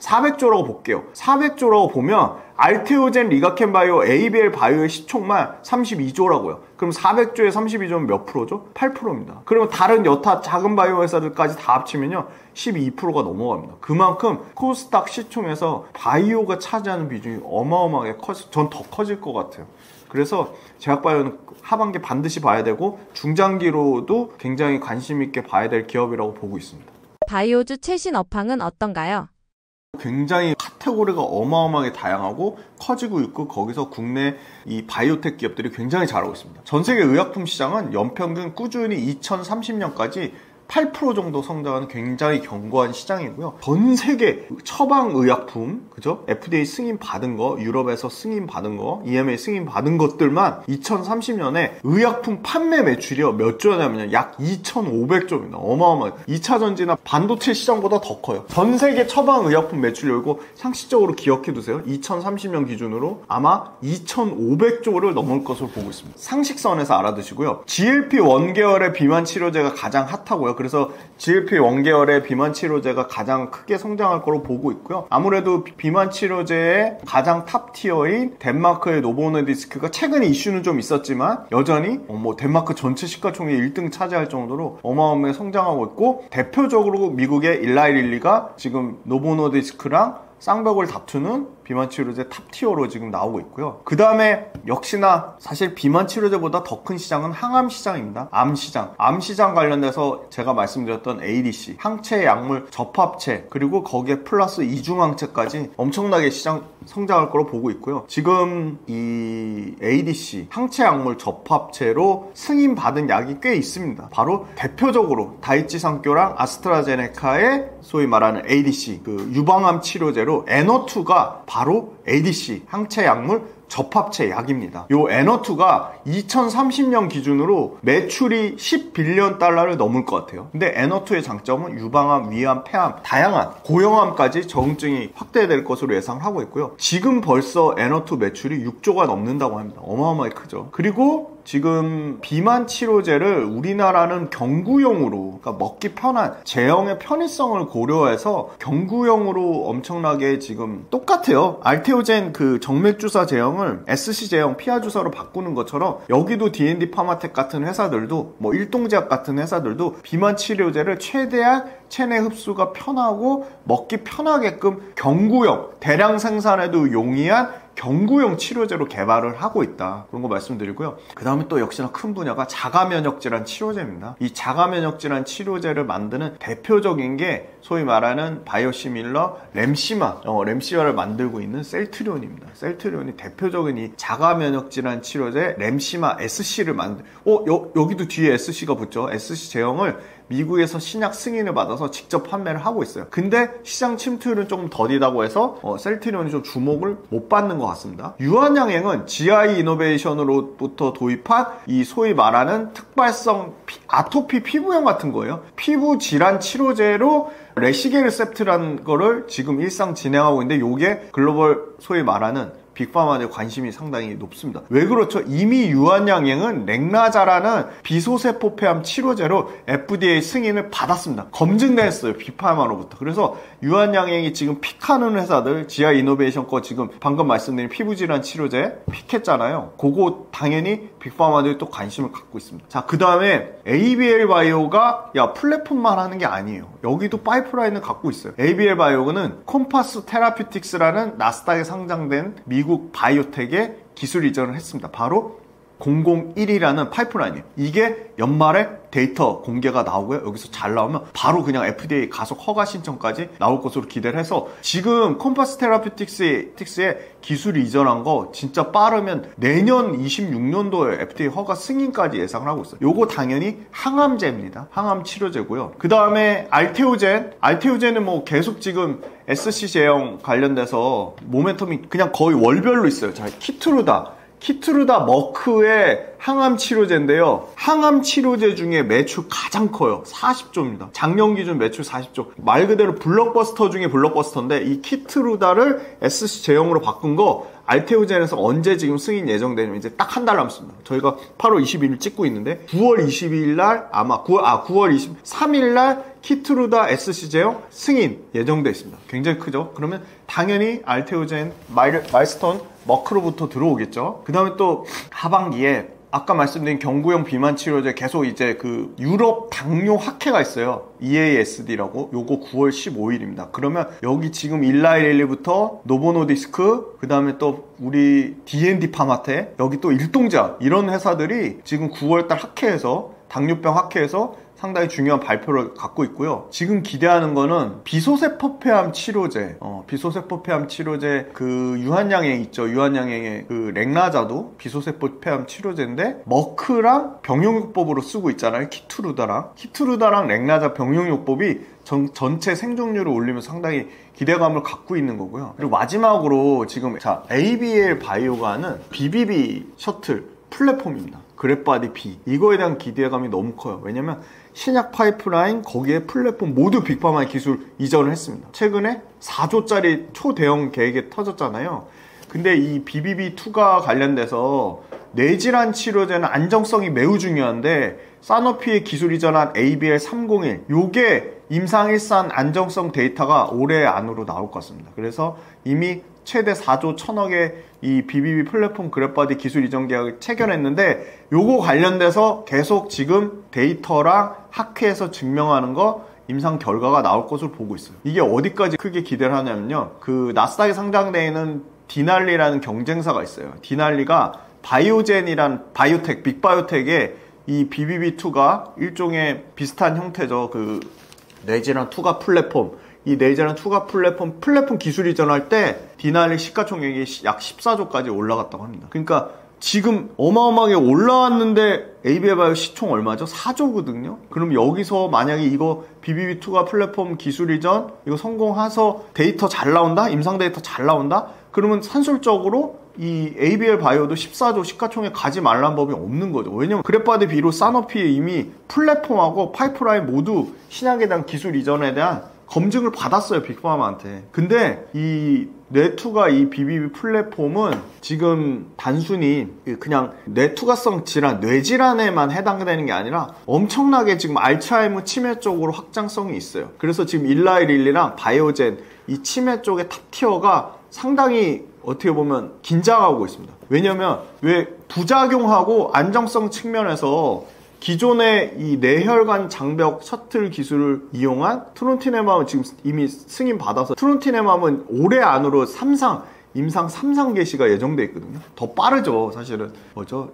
400조라고 볼게요. 400조라고 보면 알테오젠, 리가켄 바이오, ABL 바이오의 시총만 32조라고요. 그럼 400조에 32조면 몇 프로죠? 8%입니다. 그러면 다른 여타 작은 바이오 회사들까지 다 합치면요, 12%가 넘어갑니다. 그만큼 코스닥 시총에서 바이오가 차지하는 비중이 어마어마하게 전 더 커질 것 같아요. 그래서 제약바이오는 하반기 반드시 봐야 되고, 중장기로도 굉장히 관심 있게 봐야 될 기업이라고 보고 있습니다. 바이오주 최신 업황은 어떤가요? 굉장히 카테고리가 어마어마하게 다양하고 커지고 있고, 거기서 국내 이 바이오텍 기업들이 굉장히 잘하고 있습니다. 전 세계 의약품 시장은 연평균 꾸준히 2030년까지 8% 정도 성장하는 굉장히 견고한 시장이고요. 전 세계 처방 의약품, 그죠? FDA 승인 받은 거, 유럽에서 승인 받은 거, EMA 승인 받은 것들만 2030년에 의약품 판매 매출이요, 몇 조냐면요, 약 2,500조입니다. 어마어마해요. 2차 전지나 반도체 시장보다 더 커요. 전 세계 처방 의약품 매출 열고 상식적으로 기억해 두세요. 2030년 기준으로 아마 2,500조를 넘을 것으로 보고 있습니다. 상식선에서 알아두시고요. GLP-1 계열의 비만 치료제가 가장 핫하고요. 그래서 GLP-1 계열의 비만 치료제가 가장 크게 성장할 거로 보고 있고요. 아무래도 비만 치료제의 가장 탑 티어인 덴마크의 노보노디스크가 최근에 이슈는 좀 있었지만 여전히 덴마크 전체 시가총액 1등 차지할 정도로 어마어마하게 성장하고 있고, 대표적으로 미국의 일라이릴리가 지금 노보노디스크랑 쌍벽을 다투는 비만 치료제 탑 티어로 지금 나오고 있고요. 그 다음에 역시나 사실 비만 치료제보다 더 큰 시장은 항암 시장입니다. 암 시장 관련돼서 제가 말씀드렸던 ADC, 항체 약물 접합체, 그리고 거기에 플러스 이중항체까지 엄청나게 시장 성장할 거로 보고 있고요. 지금 이 ADC, 항체 약물 접합체로 승인 받은 약이 꽤 있습니다. 바로 대표적으로 다이치 상교랑 아스트라제네카의 소위 말하는 ADC, 그 유방암 치료제로 에너투가 바로 ADC, 항체 약물 접합체 약입니다. 요 N02가 2030년 기준으로 매출이 10빌리언 달러를 넘을 것 같아요. 근데 N02의 장점은 유방암, 위암, 폐암, 다양한 고형암까지 적응증이 확대될 것으로 예상을 하고 있고요. 지금 벌써 N02 매출이 6조가 넘는다고 합니다. 어마어마하게 크죠. 그리고 지금 비만 치료제를 우리나라는 경구용으로, 그러니까 먹기 편한 제형의 편의성을 고려해서 경구용으로 엄청나게 지금 똑같아요. 알테오젠 그 정맥주사 제형을 SC 제형 피하 주사로 바꾸는 것처럼 여기도 D&D 파마텍 같은 회사들도 뭐 일동제약 같은 회사들도 비만 치료제를 최대한 체내 흡수가 편하고 먹기 편하게끔 경구용, 대량 생산에도 용이한 경구용 치료제로 개발을 하고 있다. 그런 거 말씀드리고요. 그 다음에 또 역시나 큰 분야가 자가면역질환 치료제입니다. 이 자가면역질환 치료제를 만드는 대표적인 게 소위 말하는 바이오시밀러 램시마를 만들고 있는 셀트리온입니다. 셀트리온이 대표적인 이 자가면역질환 치료제 램시마 SC를 여기도 뒤에 SC가 붙죠. SC 제형을 미국에서 신약 승인을 받아서 직접 판매를 하고 있어요. 근데 시장 침투율은 조금 더디다고 해서 셀트리온이 좀 주목을 못 받는 것 같습니다. 유한양행은 GI 이노베이션으로부터 도입한 이 소위 말하는 특발성 아토피 피부염 같은 거예요. 피부 질환 치료제로 레시게르셉트라는 거를 지금 일상 진행하고 있는데 요게 글로벌 소위 말하는 빅파마의 관심이 상당히 높습니다. 왜 그렇죠? 이미 유한양행은 렉나자라는 비소세포 폐암 치료제로 FDA 승인을 받았습니다. 검증됐어요. 빅파마로부터. 그래서 유한양행이 지금 픽하는 회사들, 지아 이노베이션 거 지금 방금 말씀드린 피부질환 치료제 픽했잖아요. 그거 당연히 빅파마들이 또 관심을 갖고 있습니다. 자, 그 다음에 ABL 바이오가 플랫폼만 하는 게 아니에요. 여기도 파이프라인을 갖고 있어요. ABL 바이오는 콤파스 테라퓨틱스라는 나스닥에 상장된 미국 바이오텍에 기술 이전을 했습니다. 바로 001이라는 파이프라인이에요. 이게 연말에 데이터 공개가 나오고요. 여기서 잘 나오면 바로 그냥 FDA 가속 허가 신청까지 나올 것으로 기대를 해서 지금 콤파스 테라퓨틱스에 기술 이전한 거 진짜 빠르면 내년 26년도에 FDA 허가 승인까지 예상을 하고 있어요. 요거 당연히 항암제입니다. 항암 치료제고요. 그 다음에 알테오젠은 뭐 계속 지금 SC 제형 관련돼서 모멘텀이 그냥 거의 월별로 있어요. 자, 키트루다 머크의 항암 치료제인데요. 항암 치료제 중에 매출 가장 커요. 40조입니다. 작년 기준 매출 40조. 말 그대로 블록버스터 중에 블록버스터인데 이 키트루다를 SC 제형으로 바꾼 거 알테오젠에서 언제 지금 승인 예정되냐면 이제 딱 한 달 남습니다. 저희가 8월 22일 찍고 있는데 9월 22일 날 아마 9월 23일 날 키트루다 SC 제형 승인 예정되어 있습니다. 굉장히 크죠? 그러면 당연히 알테오젠 마일스톤 머크로부터 들어오겠죠. 그 다음에 또 하반기에 아까 말씀드린 경구용 비만 치료제 계속 이제 그 유럽 당뇨 학회가 있어요. EASD라고. 요거 9월 15일입니다. 그러면 여기 지금 일라이릴리부터 노보노디스크, 그 다음에 또 우리 D&D 파마테, 여기 또 일동제약 이런 회사들이 지금 9월달 학회에서 당뇨병 학회에서 상당히 중요한 발표를 갖고 있고요. 지금 기대하는 거는 비소세포 폐암 치료제, 비소세포 폐암 치료제 그 유한양행 있죠. 유한양행의 그 렉나자도 비소세포 폐암 치료제인데 머크랑 병용요법으로 쓰고 있잖아요. 키트루다랑 렉나자 병용요법이 전체 생존율을 올리면 상당히 기대감을 갖고 있는 거고요. 그리고 마지막으로 지금 ABL 바이오가 하는 BBB 셔틀 플랫폼입니다. 그랩바디 B. 이거에 대한 기대감이 너무 커요. 왜냐면 신약 파이프라인 거기에 플랫폼 모두 빅파마의 기술 이전을 했습니다. 최근에 4조짜리 초대형 계획에 터졌잖아요. 근데 이 BBB2가 관련돼서 뇌질환 치료제는 안정성이 매우 중요한데 사노피의 기술 이전한 ABL301 요게 임상일산 안정성 데이터가 올해 안으로 나올 것 같습니다. 그래서 이미 최대 4조 1,000억의 이 BBB 플랫폼 그랩바디 기술 이전 계약을 체결했는데 요거 관련돼서 계속 지금 데이터랑 학회에서 증명하는 거 임상 결과가 나올 것으로 보고 있어요. 이게 어디까지 크게 기대를 하냐면요. 그 나스닥에 상장되어 있는 디날리라는 경쟁사가 있어요. 디날리가 바이오젠이란 바이오텍, 빅바이오텍의 이 BBB2가 일종의 비슷한 형태죠. 그 뇌질환 투과 플랫폼. 이 뇌질환 투과 플랫폼 기술 이전할 때 디날리 시가총액이 약 14조까지 올라갔다고 합니다. 그러니까 지금 어마어마하게 올라왔는데 ABL 바이오 시총 얼마죠? 4조거든요. 그럼 여기서 만약에 이거 BBB2가 플랫폼 기술 이전 이거 성공해서 데이터 잘 나온다? 임상 데이터 잘 나온다? 그러면 산술적으로 이 ABL 바이오도 14조 시가총액 가지 말라는 법이 없는 거죠. 왜냐면 그래파드 비로 사노피에 이미 플랫폼하고 파이프라인 모두 신약에 대한 기술 이전에 대한 검증을 받았어요, 빅파마한테. 근데 이 뇌투가 이 BBB 플랫폼은 지금 단순히 그냥 뇌투과성 질환, 뇌질환에만 해당되는 게 아니라 엄청나게 지금 알츠하이머 치매 쪽으로 확장성이 있어요. 그래서 지금 일라이 릴리랑 바이오젠 이 치매 쪽의 탑티어가 상당히 어떻게 보면 긴장하고 있습니다. 왜냐면 왜 부작용하고 안정성 측면에서 기존의 이 뇌혈관 장벽 셔틀 기술을 이용한 트론티네맘은 지금 이미 승인 받아서 트론티네맘은 올해 안으로 임상 3상 개시가 예정돼 있거든요. 더 빠르죠, 사실은.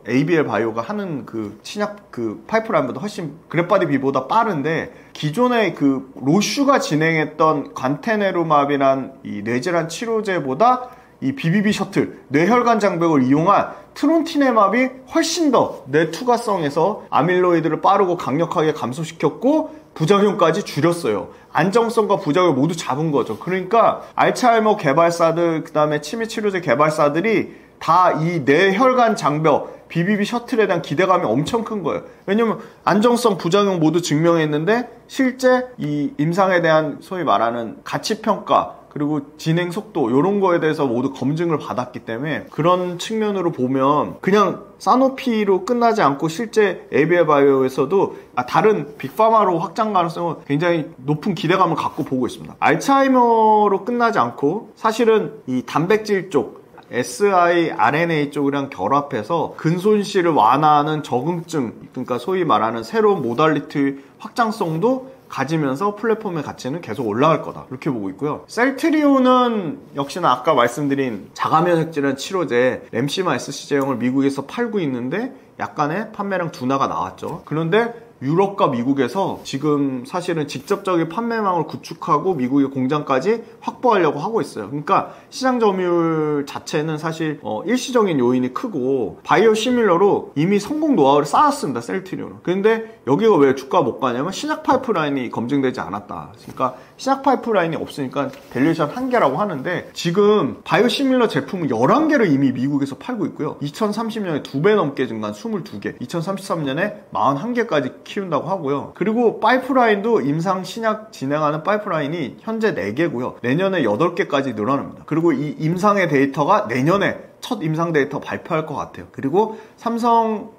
ABL 바이오가 하는 그 신약 그 파이프라인보다 훨씬 그래파드 비보다 빠른데 기존의 그 로슈가 진행했던 관테네루맙이란 이 뇌질환 치료제보다 이 BBB 셔틀, 뇌혈관 장벽을 이용한 트론티네맙이 훨씬 더 뇌투과성에서 아밀로이드를 빠르고 강력하게 감소시켰고 부작용까지 줄였어요. 안정성과 부작용을 모두 잡은 거죠. 그러니까 알츠하이머 개발사들, 그 다음에 치매 치료제 개발사들이 다 이 뇌혈관 장벽, BBB 셔틀에 대한 기대감이 엄청 큰 거예요. 왜냐면 안정성, 부작용 모두 증명했는데 실제 이 임상에 대한 소위 말하는 가치평가 그리고 진행 속도 이런 거에 대해서 모두 검증을 받았기 때문에 그런 측면으로 보면 그냥 사노피로 끝나지 않고 실제 ABL 바이오에서도 다른 빅파마로 확장 가능성은 굉장히 높은 기대감을 갖고 보고 있습니다. 알츠하이머로 끝나지 않고 사실은 이 단백질 쪽 siRNA 쪽이랑 결합해서 근손실을 완화하는 적응증, 그러니까 소위 말하는 새로운 모달리티 확장성도 가지면서 플랫폼의 가치는 계속 올라갈 거다, 이렇게 보고 있고요. 셀트리온은 역시나 아까 말씀드린 자가면역질환 치료제 램시마 SC제형을 미국에서 팔고 있는데 약간의 판매량 둔화가 나왔죠. 그런데 유럽과 미국에서 지금 사실은 직접적인 판매망을 구축하고 미국의 공장까지 확보하려고 하고 있어요. 그러니까 시장 점유율 자체는 사실 일시적인 요인이 크고 바이오 시밀러로 이미 성공 노하우를 쌓았습니다, 셀트리온은. 그런데 여기가 왜 주가 못 가냐면 신약 파이프라인이 검증되지 않았다. 그러니까 신약 파이프라인이 없으니까 밸류에이션 한계라고 하는데 지금 바이오 시밀러 제품은 11개를 이미 미국에서 팔고 있고요. 2030년에 2배 넘게 증가한 22개, 2033년에 41개까지 키운다고 하고요. 그리고 파이프라인도 임상 신약 진행하는 파이프라인이 현재 4개고요. 내년에 8개까지 늘어납니다. 그리고 이 임상의 데이터가 내년에 첫 임상 데이터 발표할 것 같아요. 그리고 삼성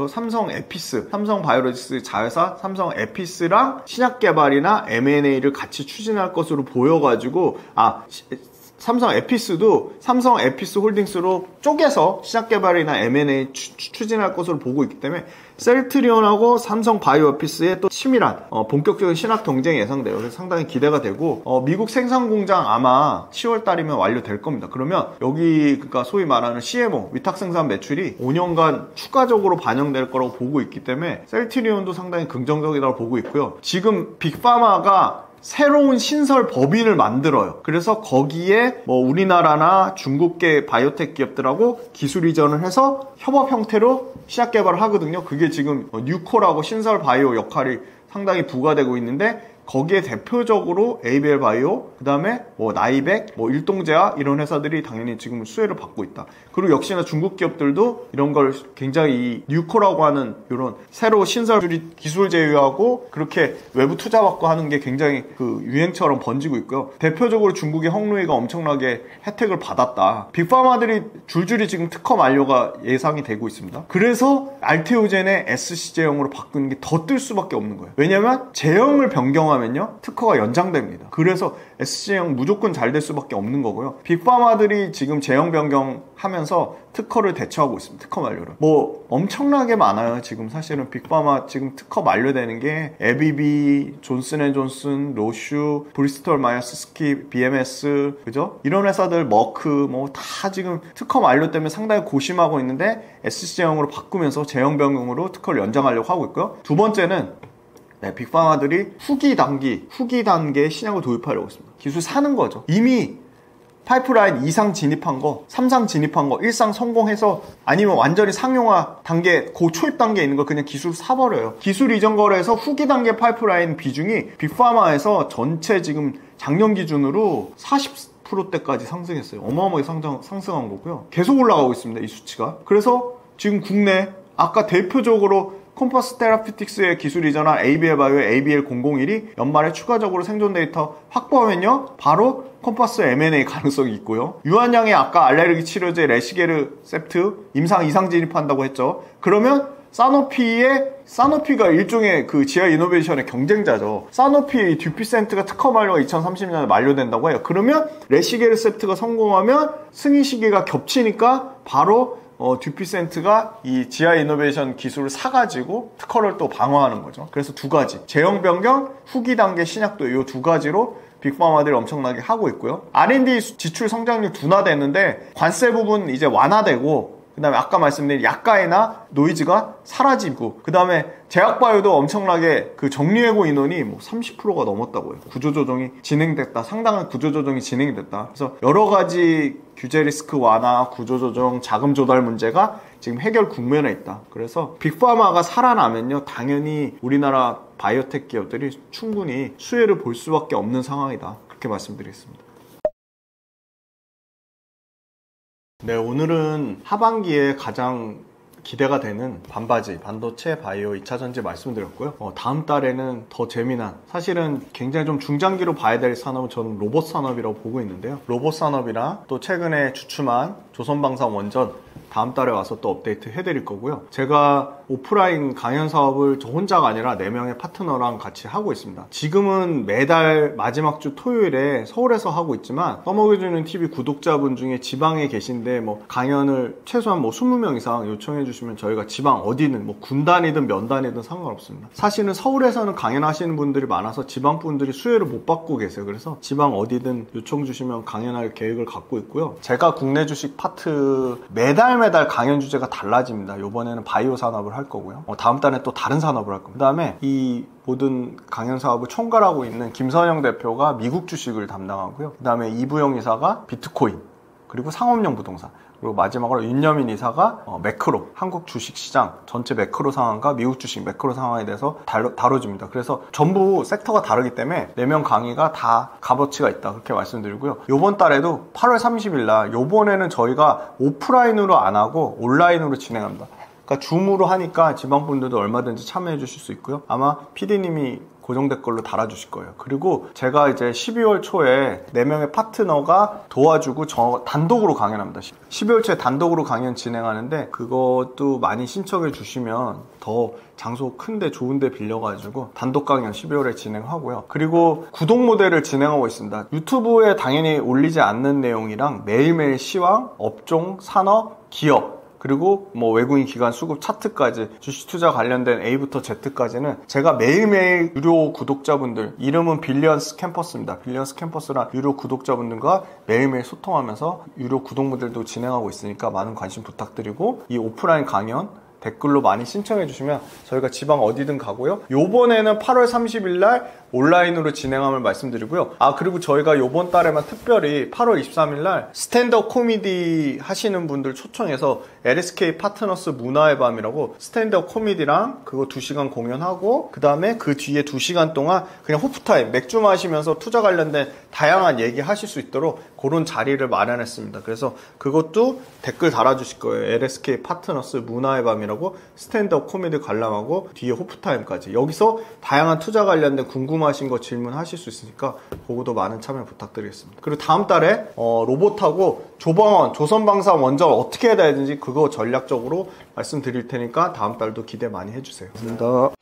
삼성 에피스, 삼성 바이오로직스 자회사 삼성 에피스랑 신약 개발이나 M&A를 같이 추진할 것으로 보여가지고 삼성 에피스도 삼성 에피스 홀딩스로 쪼개서 신약 개발이나 M&A 추진할 것으로 보고 있기 때문에 셀트리온하고 삼성 바이오피스의 또 치밀한 본격적인 신약 경쟁이 예상돼요. 그래서 상당히 기대가 되고 미국 생산 공장 아마 10월 달이면 완료될 겁니다. 그러면 여기 그러니까 소위 말하는 CMO 위탁 생산 매출이 5년간 추가적으로 반영될 거라고 보고 있기 때문에 셀트리온도 상당히 긍정적이라고 보고 있고요. 지금 빅파마가 새로운 신설 법인을 만들어요. 그래서 거기에 우리나라나 중국계 바이오텍 기업들하고 기술 이전을 해서 협업 형태로 시약 개발을 하거든요. 그게 지금 뉴코라고 신설 바이오 역할이 상당히 부과되고 있는데 거기에 대표적으로 ABL 바이오, 그 다음에 나이백, 일동제약 이런 회사들이 당연히 지금 수혜를 받고 있다. 그리고 역시나 중국 기업들도 이런 걸 굉장히 이 뉴코라고 하는 이런 새로 신설 기술 제휴하고 그렇게 외부 투자 받고 하는 게 굉장히 그 유행처럼 번지고 있고요. 대표적으로 중국의 헝루이가 엄청나게 혜택을 받았다. 빅파마들이 줄줄이 지금 특허 만료가 예상이 되고 있습니다. 그래서 알테오젠의 SC 제형으로 바꾸는 게 더 뜰 수밖에 없는 거예요. 왜냐면 제형을 변경하면 특허가 연장됩니다. 그래서 SC형 무조건 잘 될 수밖에 없는 거고요. 빅파마들이 지금 제형 변경하면서 특허를 대처하고 있습니다. 특허 만료를. 엄청나게 많아요. 지금 사실은 빅파마 지금 특허 만료되는 게 에비비, 존슨앤존슨, 로슈, 브리스톨 마이어스 스키, BMS, 그죠? 이런 회사들 머크 다 지금 특허 만료 때문에 상당히 고심하고 있는데 SC형으로 바꾸면서 제형 변경으로 특허를 연장하려고 하고 있고요. 두 번째는 빅파마들이 후기 단계의 신약을 도입하려고 했습니다. 기술 사는 거죠. 이미 파이프라인 2상 진입한 거, 3상 진입한 거, 1상 성공해서 아니면 완전히 상용화 단계, 초입 단계에 있는 거 그냥 기술 사버려요. 기술 이전 거래에서 후기 단계 파이프라인 비중이 빅파마에서 전체 지금 작년 기준으로 40% 20%대까지 상승했어요. 어마어마하게 상승한 거고요. 계속 올라가고 있습니다, 이 수치가. 그래서 지금 국내 아까 대표적으로 컴퍼스 테라피틱스의 기술 이전한 ABL 바이오의 ABL001이 연말에 추가적으로 생존 데이터 확보하면요, 바로 컴퍼스 M&A 가능성이 있고요. 유한양의 아까 알레르기 치료제 레시게르셉트 임상 이상 진입한다고 했죠. 그러면 사노피가 일종의 그 지아 이노베이션의 경쟁자죠. 사노피의 듀피센트가 특허 만료가 2030년에 만료된다고 해요. 그러면 레시게르셉트가 성공하면 승인 시기가 겹치니까 바로 듀피센트가 이 지아 이노베이션 기술을 사가지고 특허를 또 방어하는 거죠. 그래서 두 가지, 제형 변경, 후기 단계 신약도 이 두 가지로 빅파마들이 엄청나게 하고 있고요. R&D 지출 성장률 둔화됐는데 관세 부분 이제 완화되고, 그 다음에 아까 말씀드린 약가이나 노이즈가 사라지고, 그 다음에 제약바이오도 엄청나게 그 정리해고 인원이 뭐 30%가 넘었다고요. 구조조정이 진행됐다. 상당한 구조조정이 진행됐다. 그래서 여러 가지 규제 리스크 완화, 구조조정, 자금 조달 문제가 지금 해결 국면에 있다. 그래서 빅파마가 살아나면요, 당연히 우리나라 바이오텍 기업들이 충분히 수혜를 볼 수밖에 없는 상황이다. 그렇게 말씀드리겠습니다. 네, 오늘은 하반기에 가장 기대가 되는 반도체 바이오 2차전지 말씀드렸고요. 다음 달에는 더 재미난, 사실은 굉장히 좀 중장기로 봐야 될 산업은 저는 로봇 산업이라고 보고 있는데요. 로봇 산업이랑 또 최근에 주춤한 조선방산 원전 다음 달에 와서 또 업데이트 해드릴 거고요. 제가 오프라인 강연 사업을 저 혼자가 아니라 4명의 파트너랑 같이 하고 있습니다. 지금은 매달 마지막 주 토요일에 서울에서 하고 있지만, 써먹여주는 TV 구독자분 중에 지방에 계신데 뭐 강연을 최소한 뭐 20명 이상 요청해 주시면 저희가 지방 어디든 뭐 군단이든 면단이든 상관없습니다. 사실은 서울에서는 강연하시는 분들이 많아서 지방 분들이 수혜를 못 받고 계세요. 그래서 지방 어디든 요청 주시면 강연할 계획을 갖고 있고요. 제가 국내 주식 파트 매달 강연 주제가 달라집니다. 이번에는 바이오 산업을 할 거고요. 다음 달에 또 다른 산업을 할 겁니다. 그 다음에 이 모든 강연 사업을 총괄하고 있는 김선영 대표가 미국 주식을 담당하고요. 그 다음에 이부영 이사가 비트코인, 그리고 상업용 부동산, 그리고 마지막으로 윤여민 이사가 매크로, 한국 주식시장 전체 매크로 상황과 미국 주식 매크로 상황에 대해서 다뤄줍니다. 그래서 전부 섹터가 다르기 때문에 4명 강의가 다 값어치가 있다, 그렇게 말씀드리고요. 요번 달에도 8월 30일 날, 요번에는 저희가 오프라인으로 안 하고 온라인으로 진행합니다. 그러니까 줌으로 하니까 지방분들도 얼마든지 참여해 주실 수 있고요. 아마 PD님이 고정 댓글로 달아주실 거예요. 그리고 제가 이제 12월 초에 4명의 파트너가 도와주고 저 단독으로 강연합니다. 12월 초에 단독으로 강연 진행하는데, 그것도 많이 신청해 주시면 더 장소 큰데 좋은데 빌려가지고 단독 강연 12월에 진행하고요. 그리고 구독 모델을 진행하고 있습니다. 유튜브에 당연히 올리지 않는 내용이랑 매일매일 시황, 업종, 산업, 기업, 그리고 뭐 외국인 기관 수급 차트까지, 주식 투자 관련된 A부터 Z까지는 제가 매일매일 유료 구독자분들, 이름은 빌리언스 캠퍼스입니다. 빌리언스 캠퍼스란 유료 구독자분들과 매일매일 소통하면서 유료 구독 모델도 진행하고 있으니까 많은 관심 부탁드리고, 이 오프라인 강연 댓글로 많이 신청해 주시면 저희가 지방 어디든 가고요. 요번에는 8월 30일 날 온라인으로 진행함을 말씀드리고요. 그리고 저희가 요번 달에만 특별히 8월 23일 날 스탠드업 코미디 하시는 분들 초청해서 LSK 파트너스 문화의 밤이라고 스탠드업 코미디랑 그거 2시간 공연하고, 그 다음에 그 뒤에 2시간 동안 그냥 호프타임, 맥주 마시면서 투자 관련된 다양한 얘기 하실 수 있도록 그런 자리를 마련했습니다. 그래서 그것도 댓글 달아주실 거예요. LSK 파트너스 문화의 밤이라고 스탠드업 코미디 관람하고 뒤에 호프타임까지. 여기서 다양한 투자 관련된 궁금하신 거 질문하실 수 있으니까 그거도 많은 참여 부탁드리겠습니다. 그리고 다음 달에 로봇하고 조방원, 조선방산 원전 어떻게 해야 되는지 그거 전략적으로 말씀드릴 테니까 다음 달도 기대 많이 해주세요. 감사합니다.